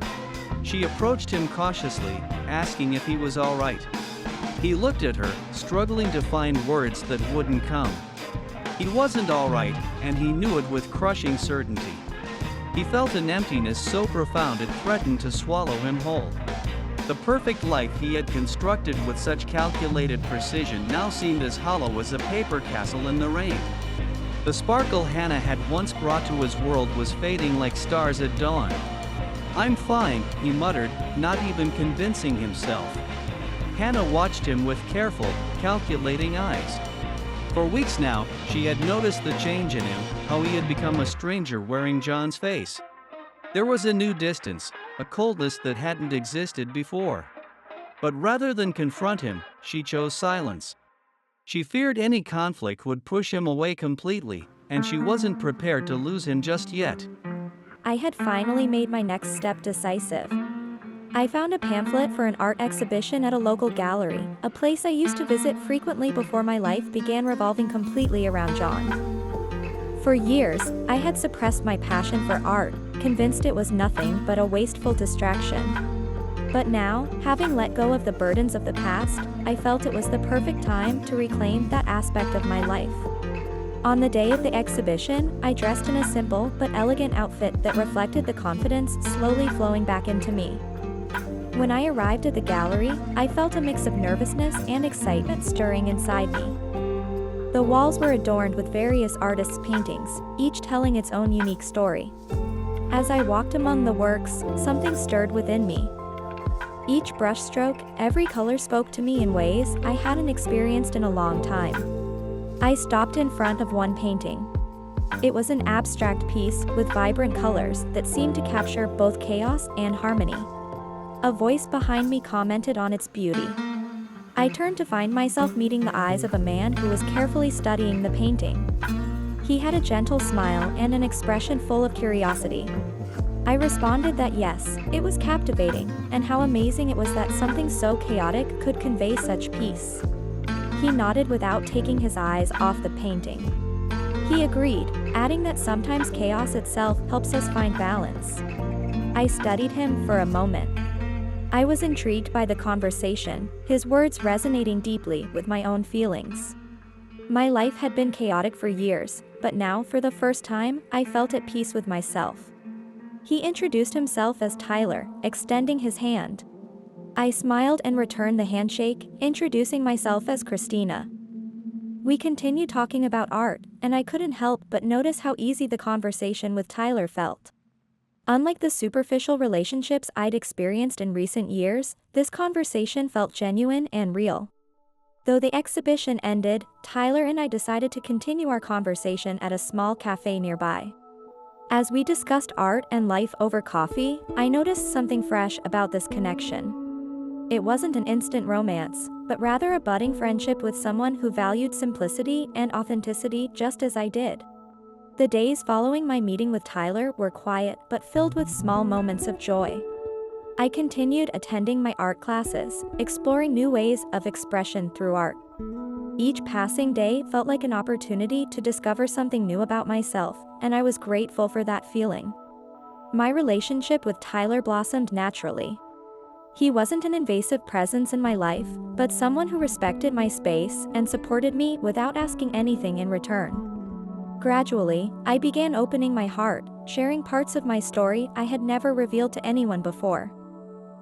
[SPEAKER 2] She approached him cautiously, asking if he was all right. He looked at her, struggling to find words that wouldn't come. He wasn't all right, and he knew it with crushing certainty. He felt an emptiness so profound it threatened to swallow him whole. The perfect life he had constructed with such calculated precision now seemed as hollow as a paper castle in the rain. The sparkle Hannah had once brought to his world was fading like stars at dawn. "I'm fine," he muttered, not even convincing himself. Hannah watched him with careful, calculating eyes. For weeks now, she had noticed the change in him, how he had become a stranger wearing John's face. There was a new distance, a coldness that hadn't existed before. But rather than confront him, she chose silence. She feared any conflict would push him away completely, and she wasn't prepared to lose him just yet.
[SPEAKER 1] I had finally made my next step decisive. I found a pamphlet for an art exhibition at a local gallery, a place I used to visit frequently before my life began revolving completely around John. For years, I had suppressed my passion for art, convinced it was nothing but a wasteful distraction. But now, having let go of the burdens of the past, I felt it was the perfect time to reclaim that aspect of my life. On the day of the exhibition, I dressed in a simple but elegant outfit that reflected the confidence slowly flowing back into me. When I arrived at the gallery, I felt a mix of nervousness and excitement stirring inside me. The walls were adorned with various artists' paintings, each telling its own unique story. As I walked among the works, something stirred within me. Each brushstroke, every color spoke to me in ways I hadn't experienced in a long time. I stopped in front of one painting. It was an abstract piece with vibrant colors that seemed to capture both chaos and harmony. A voice behind me commented on its beauty. I turned to find myself meeting the eyes of a man who was carefully studying the painting. He had a gentle smile and an expression full of curiosity. I responded that yes, it was captivating, and how amazing it was that something so chaotic could convey such peace. He nodded without taking his eyes off the painting. He agreed, adding that sometimes chaos itself helps us find balance. I studied him for a moment. I was intrigued by the conversation, his words resonating deeply with my own feelings. My life had been chaotic for years, but now, for the first time, I felt at peace with myself. He introduced himself as Tyler, extending his hand. I smiled and returned the handshake, introducing myself as Christina. We continued talking about art, and I couldn't help but notice how easy the conversation with Tyler felt. Unlike the superficial relationships I'd experienced in recent years, this conversation felt genuine and real. Though the exhibition ended, Tyler and I decided to continue our conversation at a small cafe nearby. As we discussed art and life over coffee, I noticed something fresh about this connection. It wasn't an instant romance, but rather a budding friendship with someone who valued simplicity and authenticity just as I did. The days following my meeting with Tyler were quiet but filled with small moments of joy. I continued attending my art classes, exploring new ways of expression through art. Each passing day felt like an opportunity to discover something new about myself, and I was grateful for that feeling. My relationship with Tyler blossomed naturally. He wasn't an invasive presence in my life, but someone who respected my space and supported me without asking anything in return. Gradually, I began opening my heart, sharing parts of my story I had never revealed to anyone before.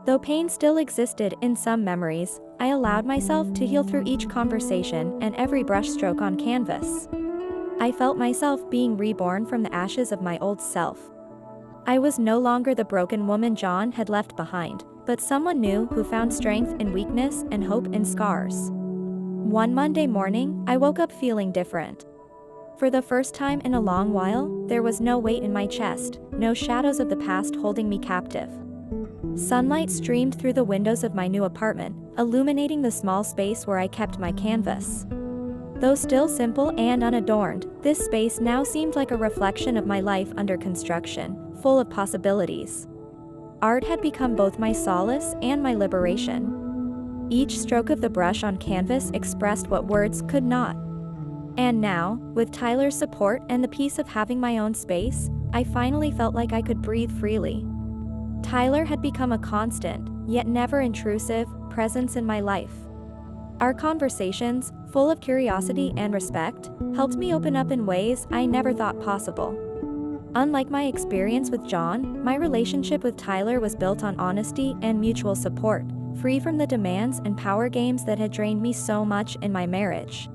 [SPEAKER 1] Though pain still existed in some memories, I allowed myself to heal through each conversation and every brushstroke on canvas. I felt myself being reborn from the ashes of my old self. I was no longer the broken woman John had left behind, but someone new who found strength in weakness and hope in scars. One Monday morning, I woke up feeling different. For the first time in a long while, there was no weight in my chest, no shadows of the past holding me captive. Sunlight streamed through the windows of my new apartment, illuminating the small space where I kept my canvas. Though still simple and unadorned, this space now seemed like a reflection of my life under construction, full of possibilities. Art had become both my solace and my liberation. Each stroke of the brush on canvas expressed what words could not. And now, with Tyler's support and the peace of having my own space, I finally felt like I could breathe freely. Tyler had become a constant, yet never intrusive, presence in my life. Our conversations, full of curiosity and respect, helped me open up in ways I never thought possible. Unlike my experience with John, my relationship with Tyler was built on honesty and mutual support, free from the demands and power games that had drained me so much in my marriage.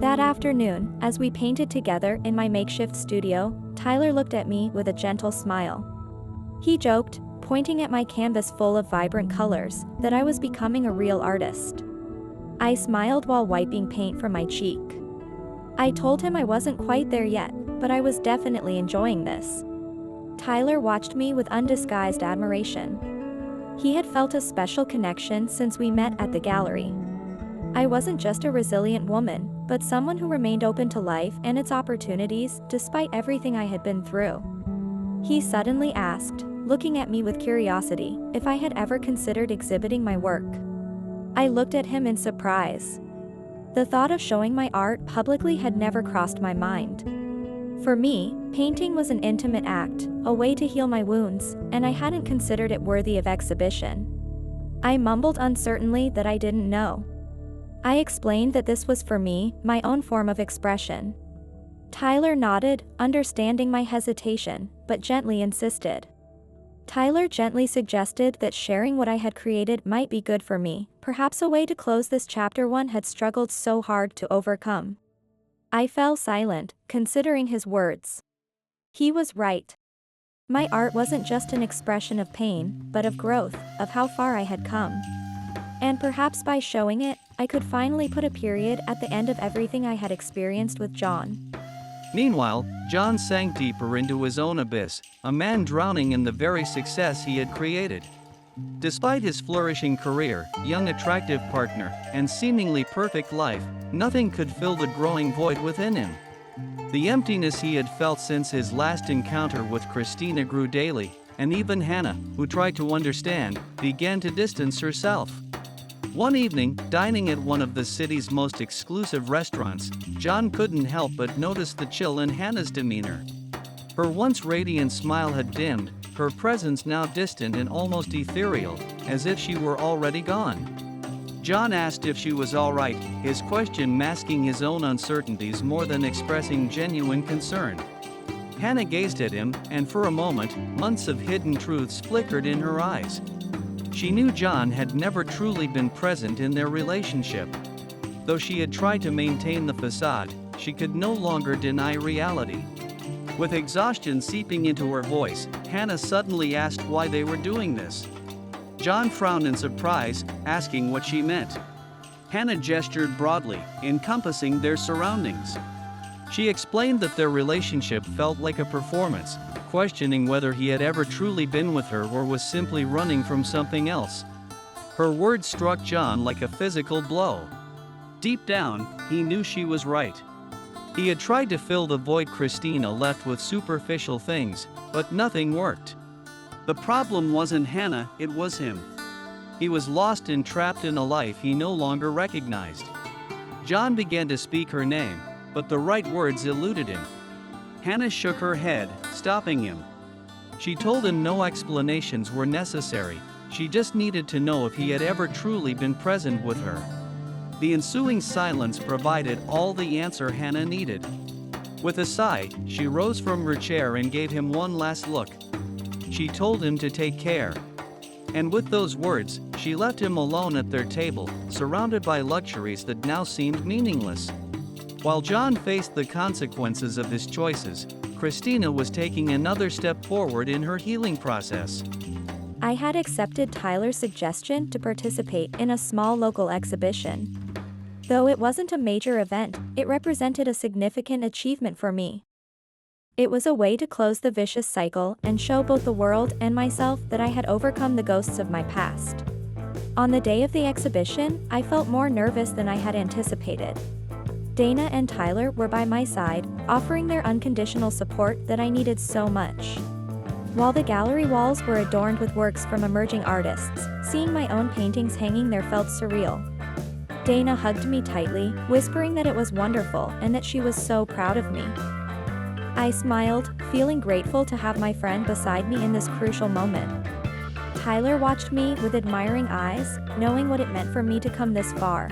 [SPEAKER 1] That afternoon, as we painted together in my makeshift studio, Tyler looked at me with a gentle smile. He joked, pointing at my canvas full of vibrant colors, that I was becoming a real artist. I smiled while wiping paint from my cheek. I told him I wasn't quite there yet, but I was definitely enjoying this. Tyler watched me with undisguised admiration. He had felt a special connection since we met at the gallery. I wasn't just a resilient woman, but someone who remained open to life and its opportunities despite everything I had been through. He suddenly asked, looking at me with curiosity, if I had ever considered exhibiting my work. I looked at him in surprise. The thought of showing my art publicly had never crossed my mind. For me, painting was an intimate act, a way to heal my wounds, and I hadn't considered it worthy of exhibition. I mumbled uncertainly that I didn't know. I explained that this was for me, my own form of expression. Tyler nodded, understanding my hesitation, but gently insisted. Tyler gently suggested that sharing what I had created might be good for me, perhaps a way to close this chapter one had struggled so hard to overcome. I fell silent, considering his words. He was right. My art wasn't just an expression of pain, but of growth, of how far I had come. And perhaps by showing it, I could finally put a period at the end of everything I had experienced with John.
[SPEAKER 2] Meanwhile, John sank deeper into his own abyss, a man drowning in the very success he had created. Despite his flourishing career, young attractive partner, and seemingly perfect life, nothing could fill the growing void within him. The emptiness he had felt since his last encounter with Christina grew daily, and even Hannah, who tried to understand, began to distance herself. One evening, dining at one of the city's most exclusive restaurants, John couldn't help but notice the chill in Hannah's demeanor. Her once radiant smile had dimmed, her presence now distant and almost ethereal, as if she were already gone. John asked if she was all right, his question masking his own uncertainties more than expressing genuine concern. Hannah gazed at him, and for a moment, months of hidden truths flickered in her eyes. She knew John had never truly been present in their relationship. Though she had tried to maintain the facade, she could no longer deny reality. With exhaustion seeping into her voice, Hannah suddenly asked why they were doing this. John frowned in surprise, asking what she meant. Hannah gestured broadly, encompassing their surroundings. She explained that their relationship felt like a performance, questioning whether he had ever truly been with her or was simply running from something else. Her words struck John like a physical blow. Deep down, he knew she was right. He had tried to fill the void Christina left with superficial things, but nothing worked. The problem wasn't Hannah, it was him. He was lost and trapped in a life he no longer recognized. John began to speak her name, but the right words eluded him. Hannah shook her head, stopping him. She told him no explanations were necessary, she just needed to know if he had ever truly been present with her. The ensuing silence provided all the answer Hannah needed. With a sigh, she rose from her chair and gave him one last look. She told him to take care. And with those words, she left him alone at their table, surrounded by luxuries that now seemed meaningless. While John faced the consequences of his choices, Christina was taking another step forward in her healing process.
[SPEAKER 1] I had accepted Tyler's suggestion to participate in a small local exhibition. Though it wasn't a major event, it represented a significant achievement for me. It was a way to close the vicious cycle and show both the world and myself that I had overcome the ghosts of my past. On the day of the exhibition, I felt more nervous than I had anticipated. Dana and Tyler were by my side, offering their unconditional support that I needed so much. While the gallery walls were adorned with works from emerging artists, seeing my own paintings hanging there felt surreal. Dana hugged me tightly, whispering that it was wonderful and that she was so proud of me. I smiled, feeling grateful to have my friend beside me in this crucial moment. Tyler watched me with admiring eyes, knowing what it meant for me to come this far.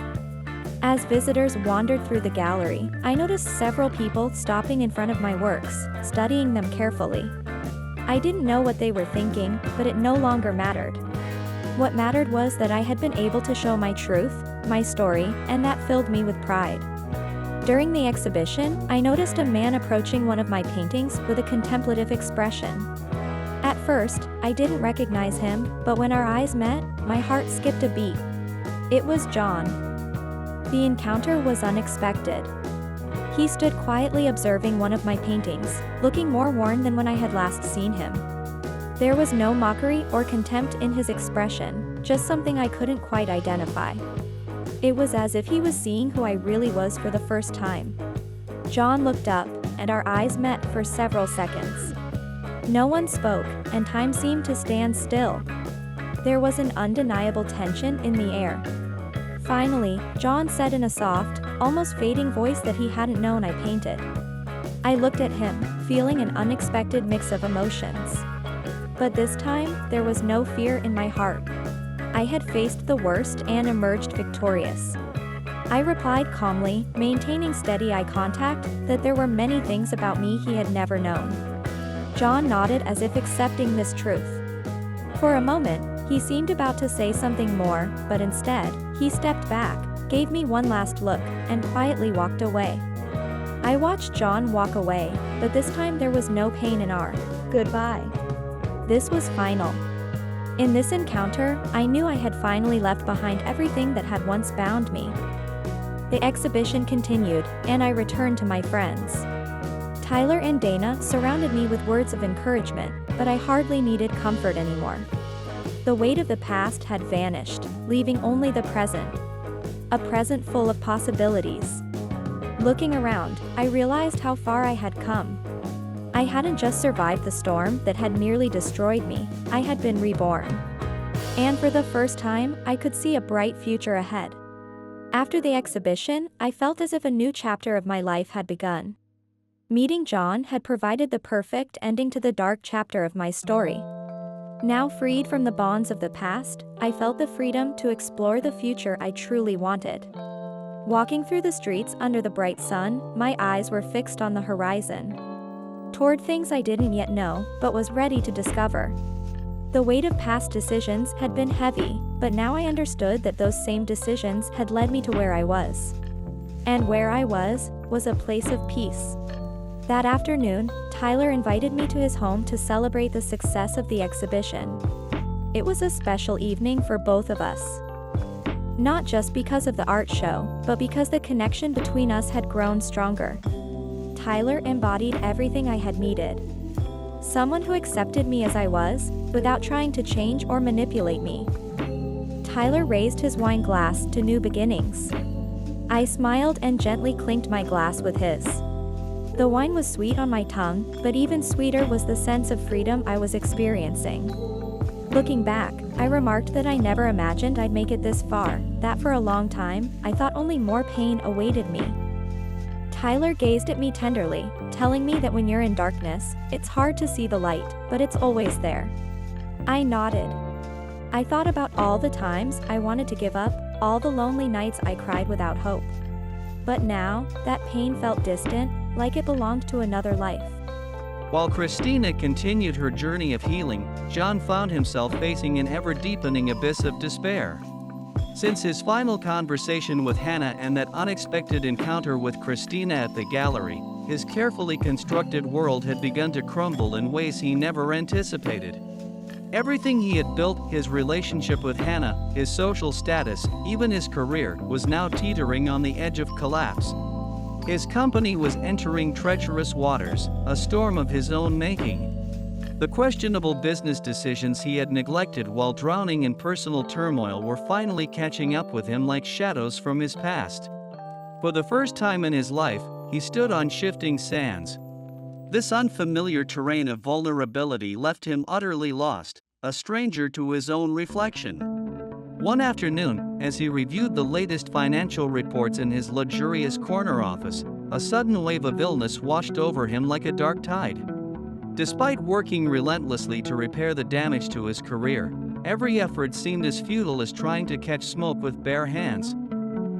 [SPEAKER 1] As visitors wandered through the gallery, I noticed several people stopping in front of my works, studying them carefully. I didn't know what they were thinking, but it no longer mattered. What mattered was that I had been able to show my truth, my story, and that filled me with pride. During the exhibition, I noticed a man approaching one of my paintings with a contemplative expression. At first, I didn't recognize him, but when our eyes met, my heart skipped a beat. It was John. The encounter was unexpected. He stood quietly observing one of my paintings, looking more worn than when I had last seen him. There was no mockery or contempt in his expression, just something I couldn't quite identify. It was as if he was seeing who I really was for the first time. John looked up, and our eyes met for several seconds. No one spoke, and time seemed to stand still. There was an undeniable tension in the air. Finally, John said in a soft, almost fading voice that he hadn't known I painted. I looked at him, feeling an unexpected mix of emotions. But this time, there was no fear in my heart. I had faced the worst and emerged victorious. I replied calmly, maintaining steady eye contact, that there were many things about me he had never known. John nodded as if accepting this truth. For a moment, he seemed about to say something more, but instead, he stepped back, gave me one last look, and quietly walked away. I watched John walk away, but this time there was no pain in our goodbye. This was final. In this encounter, I knew I had finally left behind everything that had once bound me. The exhibition continued, and I returned to my friends. Tyler and Dana surrounded me with words of encouragement, but I hardly needed comfort anymore. The weight of the past had vanished, leaving only the present. A present full of possibilities. Looking around, I realized how far I had come. I hadn't just survived the storm that had nearly destroyed me, I had been reborn. And for the first time, I could see a bright future ahead. After the exhibition, I felt as if a new chapter of my life had begun. Meeting John had provided the perfect ending to the dark chapter of my story. Now freed from the bonds of the past, I felt the freedom to explore the future I truly wanted. Walking through the streets under the bright sun, my eyes were fixed on the horizon. Toward things I didn't yet know, but was ready to discover. The weight of past decisions had been heavy, but now I understood that those same decisions had led me to where I was. And where I was a place of peace. That afternoon, Tyler invited me to his home to celebrate the success of the exhibition. It was a special evening for both of us. Not just because of the art show, but because the connection between us had grown stronger. Tyler embodied everything I had needed. Someone who accepted me as I was, without trying to change or manipulate me. Tyler raised his wine glass to new beginnings. I smiled and gently clinked my glass with his. The wine was sweet on my tongue, but even sweeter was the sense of freedom I was experiencing. Looking back, I remarked that I never imagined I'd make it this far, that for a long time, I thought only more pain awaited me. Tyler gazed at me tenderly, telling me that when you're in darkness, it's hard to see the light, but it's always there. I nodded. I thought about all the times I wanted to give up, all the lonely nights I cried without hope. But now, that pain felt distant, like it belonged to another life.
[SPEAKER 2] While Christina continued her journey of healing, John found himself facing an ever-deepening abyss of despair. Since his final conversation with Hannah and that unexpected encounter with Christina at the gallery, his carefully constructed world had begun to crumble in ways he never anticipated. Everything he had built, his relationship with Hannah, his social status, even his career, was now teetering on the edge of collapse. His company was entering treacherous waters, a storm of his own making. The questionable business decisions he had neglected while drowning in personal turmoil were finally catching up with him like shadows from his past. For the first time in his life, he stood on shifting sands. This unfamiliar terrain of vulnerability left him utterly lost, a stranger to his own reflection. One afternoon, as he reviewed the latest financial reports in his luxurious corner office, a sudden wave of illness washed over him like a dark tide. Despite working relentlessly to repair the damage to his career, Every effort seemed as futile as trying to catch smoke with bare hands.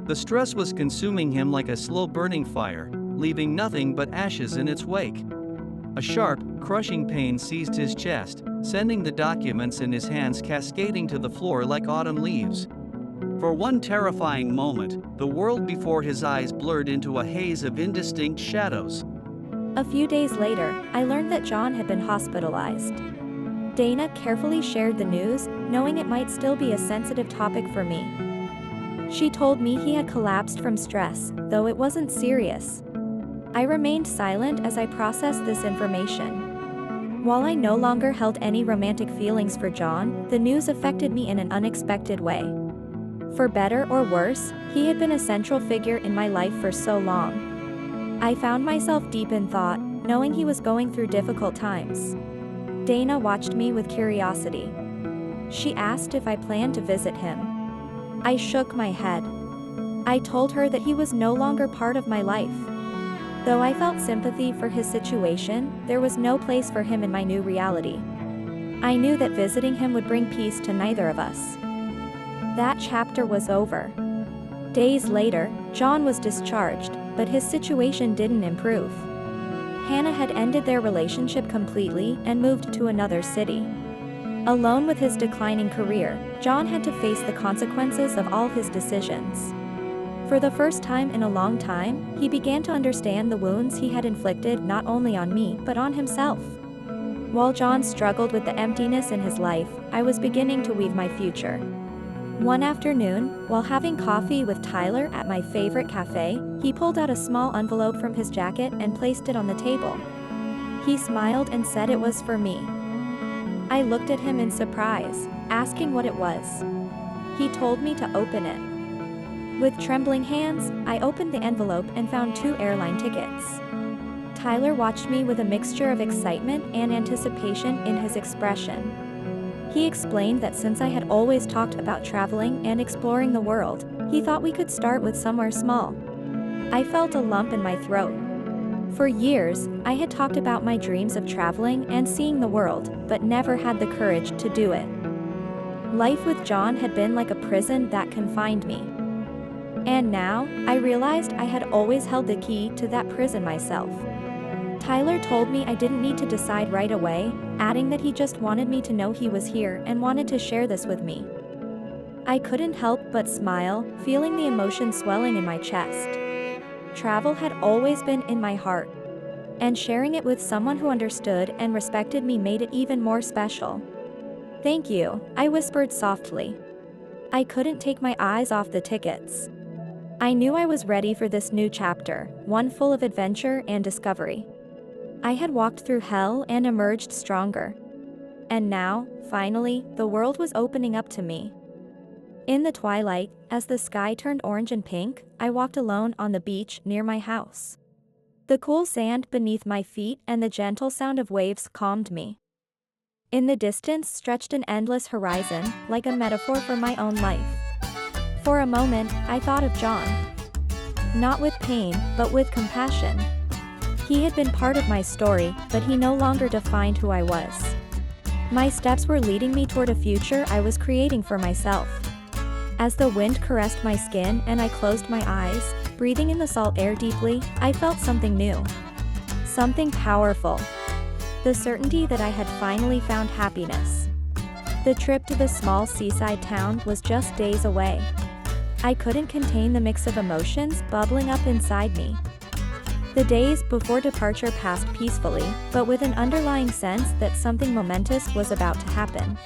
[SPEAKER 2] The stress was consuming him like a slow-burning fire, leaving nothing but ashes in its wake. A sharp, crushing pain seized his chest, sending the documents in his hands cascading to the floor like autumn leaves. For one terrifying moment, the world before his eyes blurred into a haze of indistinct shadows.
[SPEAKER 1] A few days later, I learned that John had been hospitalized. Dana carefully shared the news, knowing it might still be a sensitive topic for me. She told me he had collapsed from stress, though it wasn't serious. I remained silent as I processed this information. While I no longer held any romantic feelings for John, the news affected me in an unexpected way. For better or worse, he had been a central figure in my life for so long. I found myself deep in thought, knowing he was going through difficult times. Dana watched me with curiosity. She asked if I planned to visit him. I shook my head. I told her that he was no longer part of my life. Though I felt sympathy for his situation, there was no place for him in my new reality. I knew that visiting him would bring peace to neither of us. That chapter was over. Days later, John was discharged, but his situation didn't improve. Hannah had ended their relationship completely and moved to another city. Alone with his declining career, John had to face the consequences of all his decisions. For the first time in a long time, he began to understand the wounds he had inflicted not only on me but on himself. While John struggled with the emptiness in his life, I was beginning to weave my future. One afternoon, while having coffee with Tyler at my favorite cafe, he pulled out a small envelope from his jacket and placed it on the table. He smiled and said it was for me. I looked at him in surprise, asking what it was. He told me to open it. With trembling hands, I opened the envelope and found 2 airline tickets. Tyler watched me with a mixture of excitement and anticipation in his expression. He explained that since I had always talked about traveling and exploring the world, he thought we could start with somewhere small. I felt a lump in my throat. For years, I had talked about my dreams of traveling and seeing the world, but never had the courage to do it. Life with John had been like a prison that confined me. And now, I realized I had always held the key to that prison myself. Tyler told me I didn't need to decide right away, adding that he just wanted me to know he was here and wanted to share this with me. I couldn't help but smile, feeling the emotion swelling in my chest. Travel had always been in my heart, and sharing it with someone who understood and respected me made it even more special. "Thank you," I whispered softly. I couldn't take my eyes off the tickets. I knew I was ready for this new chapter, one full of adventure and discovery. I had walked through hell and emerged stronger. And now, finally, the world was opening up to me. In the twilight, as the sky turned orange and pink, I walked alone on the beach near my house. The cool sand beneath my feet and the gentle sound of waves calmed me. In the distance stretched an endless horizon, like a metaphor for my own life. For a moment, I thought of John. Not with pain, but with compassion. He had been part of my story, but he no longer defined who I was. My steps were leading me toward a future I was creating for myself. As the wind caressed my skin and I closed my eyes, breathing in the salt air deeply, I felt something new. Something powerful. The certainty that I had finally found happiness. The trip to the small seaside town was just days away. I couldn't contain the mix of emotions bubbling up inside me. The days before departure passed peacefully, but with an underlying sense that something momentous was about to happen.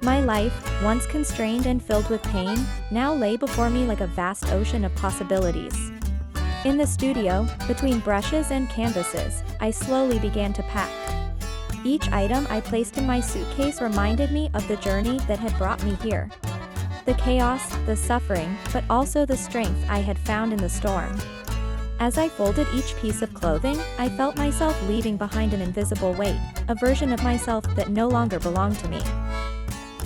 [SPEAKER 1] My life, once constrained and filled with pain, now lay before me like a vast ocean of possibilities. In the studio, between brushes and canvases, I slowly began to pack. Each item I placed in my suitcase reminded me of the journey that had brought me here. The chaos, the suffering, but also the strength I had found in the storm. As I folded each piece of clothing, I felt myself leaving behind an invisible weight, a version of myself that no longer belonged to me.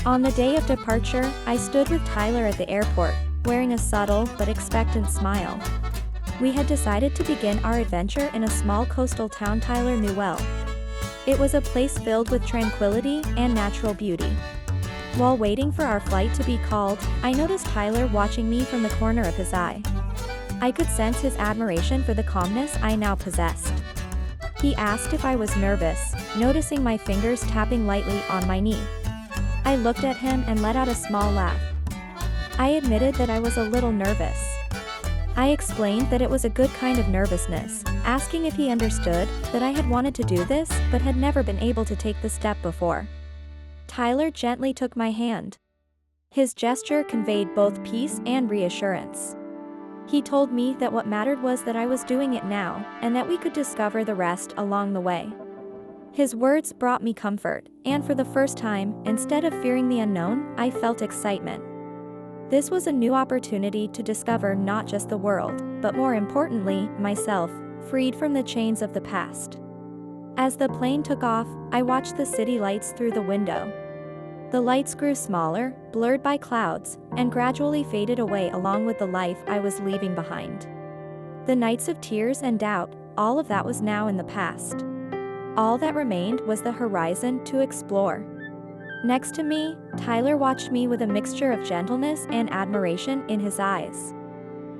[SPEAKER 1] On the day of departure, I stood with Tyler at the airport, wearing a subtle but expectant smile. We had decided to begin our adventure in a small coastal town Tyler knew well. It was a place filled with tranquility and natural beauty. While waiting for our flight to be called, I noticed Tyler watching me from the corner of his eye. I could sense his admiration for the calmness I now possessed. He asked if I was nervous, noticing my fingers tapping lightly on my knee. I looked at him and let out a small laugh. I admitted that I was a little nervous. I explained that it was a good kind of nervousness, asking if he understood that I had wanted to do this but had never been able to take the step before. Tyler gently took my hand. His gesture conveyed both peace and reassurance. He told me that what mattered was that I was doing it now, and that we could discover the rest along the way. His words brought me comfort, and for the first time, instead of fearing the unknown, I felt excitement. This was a new opportunity to discover not just the world, but more importantly, myself, freed from the chains of the past. As the plane took off, I watched the city lights through the window. The lights grew smaller, blurred by clouds, and gradually faded away along with the life I was leaving behind. The nights of tears and doubt, all of that was now in the past. All that remained was the horizon to explore. Next to me, Tyler watched me with a mixture of gentleness and admiration in his eyes.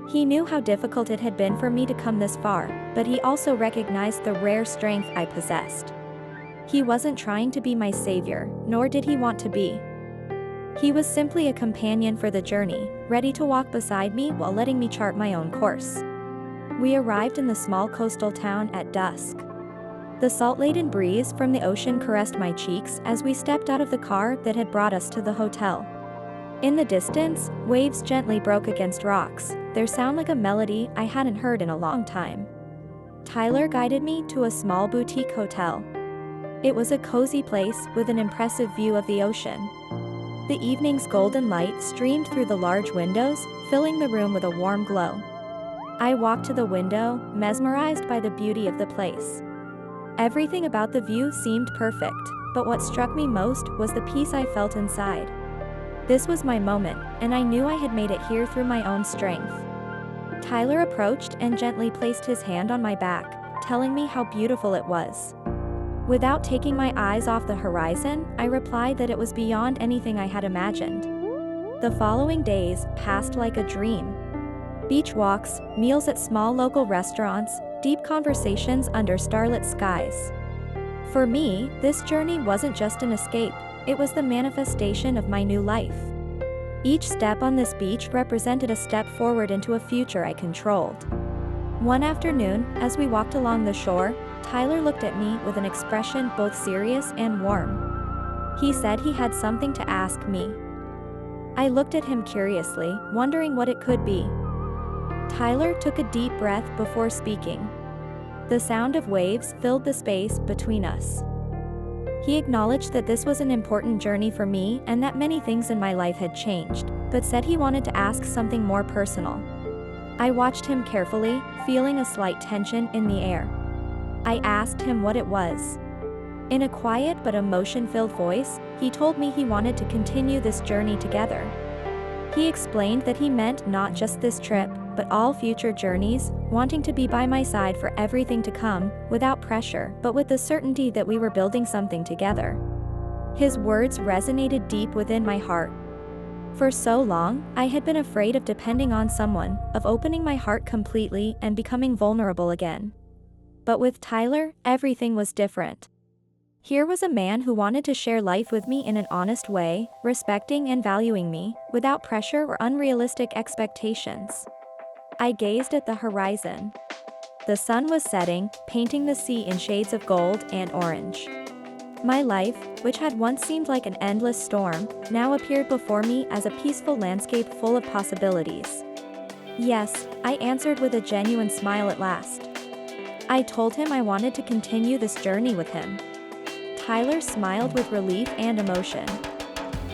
[SPEAKER 1] He knew how difficult it had been for me to come this far, but he also recognized the rare strength I possessed. He wasn't trying to be my savior, nor did he want to be. He was simply a companion for the journey, ready to walk beside me while letting me chart my own course. We arrived in the small coastal town at dusk. The salt-laden breeze from the ocean caressed my cheeks as we stepped out of the car that had brought us to the hotel. In the distance, waves gently broke against rocks, their sound like a melody I hadn't heard in a long time. Tyler guided me to a small boutique hotel. It was a cozy place with an impressive view of the ocean. The evening's golden light streamed through the large windows, filling the room with a warm glow. I walked to the window, mesmerized by the beauty of the place. Everything about the view seemed perfect, but what struck me most was the peace I felt inside. This was my moment, and I knew I had made it here through my own strength. Tyler approached and gently placed his hand on my back, telling me how beautiful it was. Without taking my eyes off the horizon, I replied that it was beyond anything I had imagined. The following days passed like a dream. Beach walks, meals at small local restaurants, deep conversations under starlit skies. For me, this journey wasn't just an escape, it was the manifestation of my new life. Each step on this beach represented a step forward into a future I controlled. One afternoon, as we walked along the shore, Tyler looked at me with an expression both serious and warm. He said he had something to ask me. I looked at him curiously, wondering what it could be. Tyler took a deep breath before speaking. The sound of waves filled the space between us. He acknowledged that this was an important journey for me and that many things in my life had changed, but said he wanted to ask something more personal. I watched him carefully, feeling a slight tension in the air. I asked him what it was. In a quiet but emotion-filled voice, he told me he wanted to continue this journey together. He explained that he meant not just this trip, but all future journeys, wanting to be by my side for everything to come, without pressure, but with the certainty that we were building something together. His words resonated deep within my heart. For so long, I had been afraid of depending on someone, of opening my heart completely and becoming vulnerable again. But with Tyler, everything was different. Here was a man who wanted to share life with me in an honest way, respecting and valuing me, without pressure or unrealistic expectations. I gazed at the horizon. The sun was setting, painting the sea in shades of gold and orange. My life, which had once seemed like an endless storm, now appeared before me as a peaceful landscape full of possibilities. Yes, I answered with a genuine smile at last. I told him I wanted to continue this journey with him. Tyler smiled with relief and emotion.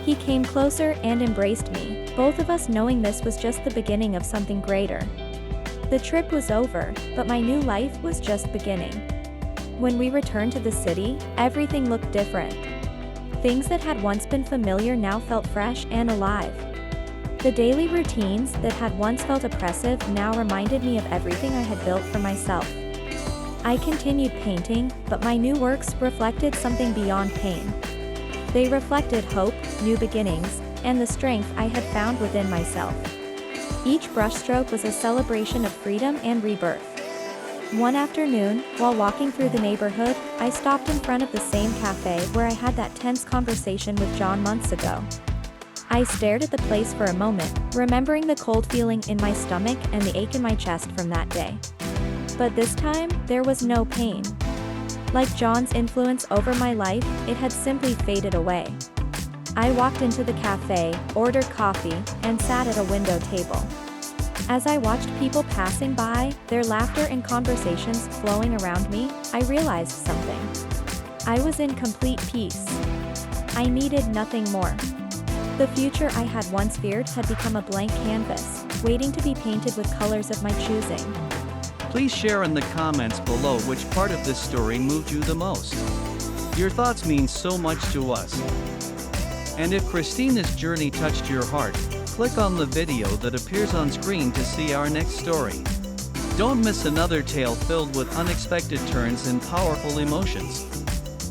[SPEAKER 1] He came closer and embraced me, both of us knowing this was just the beginning of something greater. The trip was over, but my new life was just beginning. When we returned to the city, everything looked different. Things that had once been familiar now felt fresh and alive. The daily routines that had once felt oppressive now reminded me of everything I had built for myself. I continued painting, but my new works reflected something beyond pain. They reflected hope, new beginnings, and the strength I had found within myself. Each brushstroke was a celebration of freedom and rebirth. One afternoon, while walking through the neighborhood, I stopped in front of the same cafe where I had that tense conversation with John months ago. I stared at the place for a moment, remembering the cold feeling in my stomach and the ache in my chest from that day. But this time, there was no pain. Like John's influence over my life, it had simply faded away. I walked into the cafe, ordered coffee, and sat at a window table. As I watched people passing by, their laughter and conversations flowing around me, I realized something. I was in complete peace. I needed nothing more. The future I had once feared had become a blank canvas, waiting to be painted with colors of my choosing.
[SPEAKER 2] Please share in the comments below which part of this story moved you the most. Your thoughts mean so much to us. And if Christina's journey touched your heart, click on the video that appears on screen to see our next story. Don't miss another tale filled with unexpected turns and powerful emotions.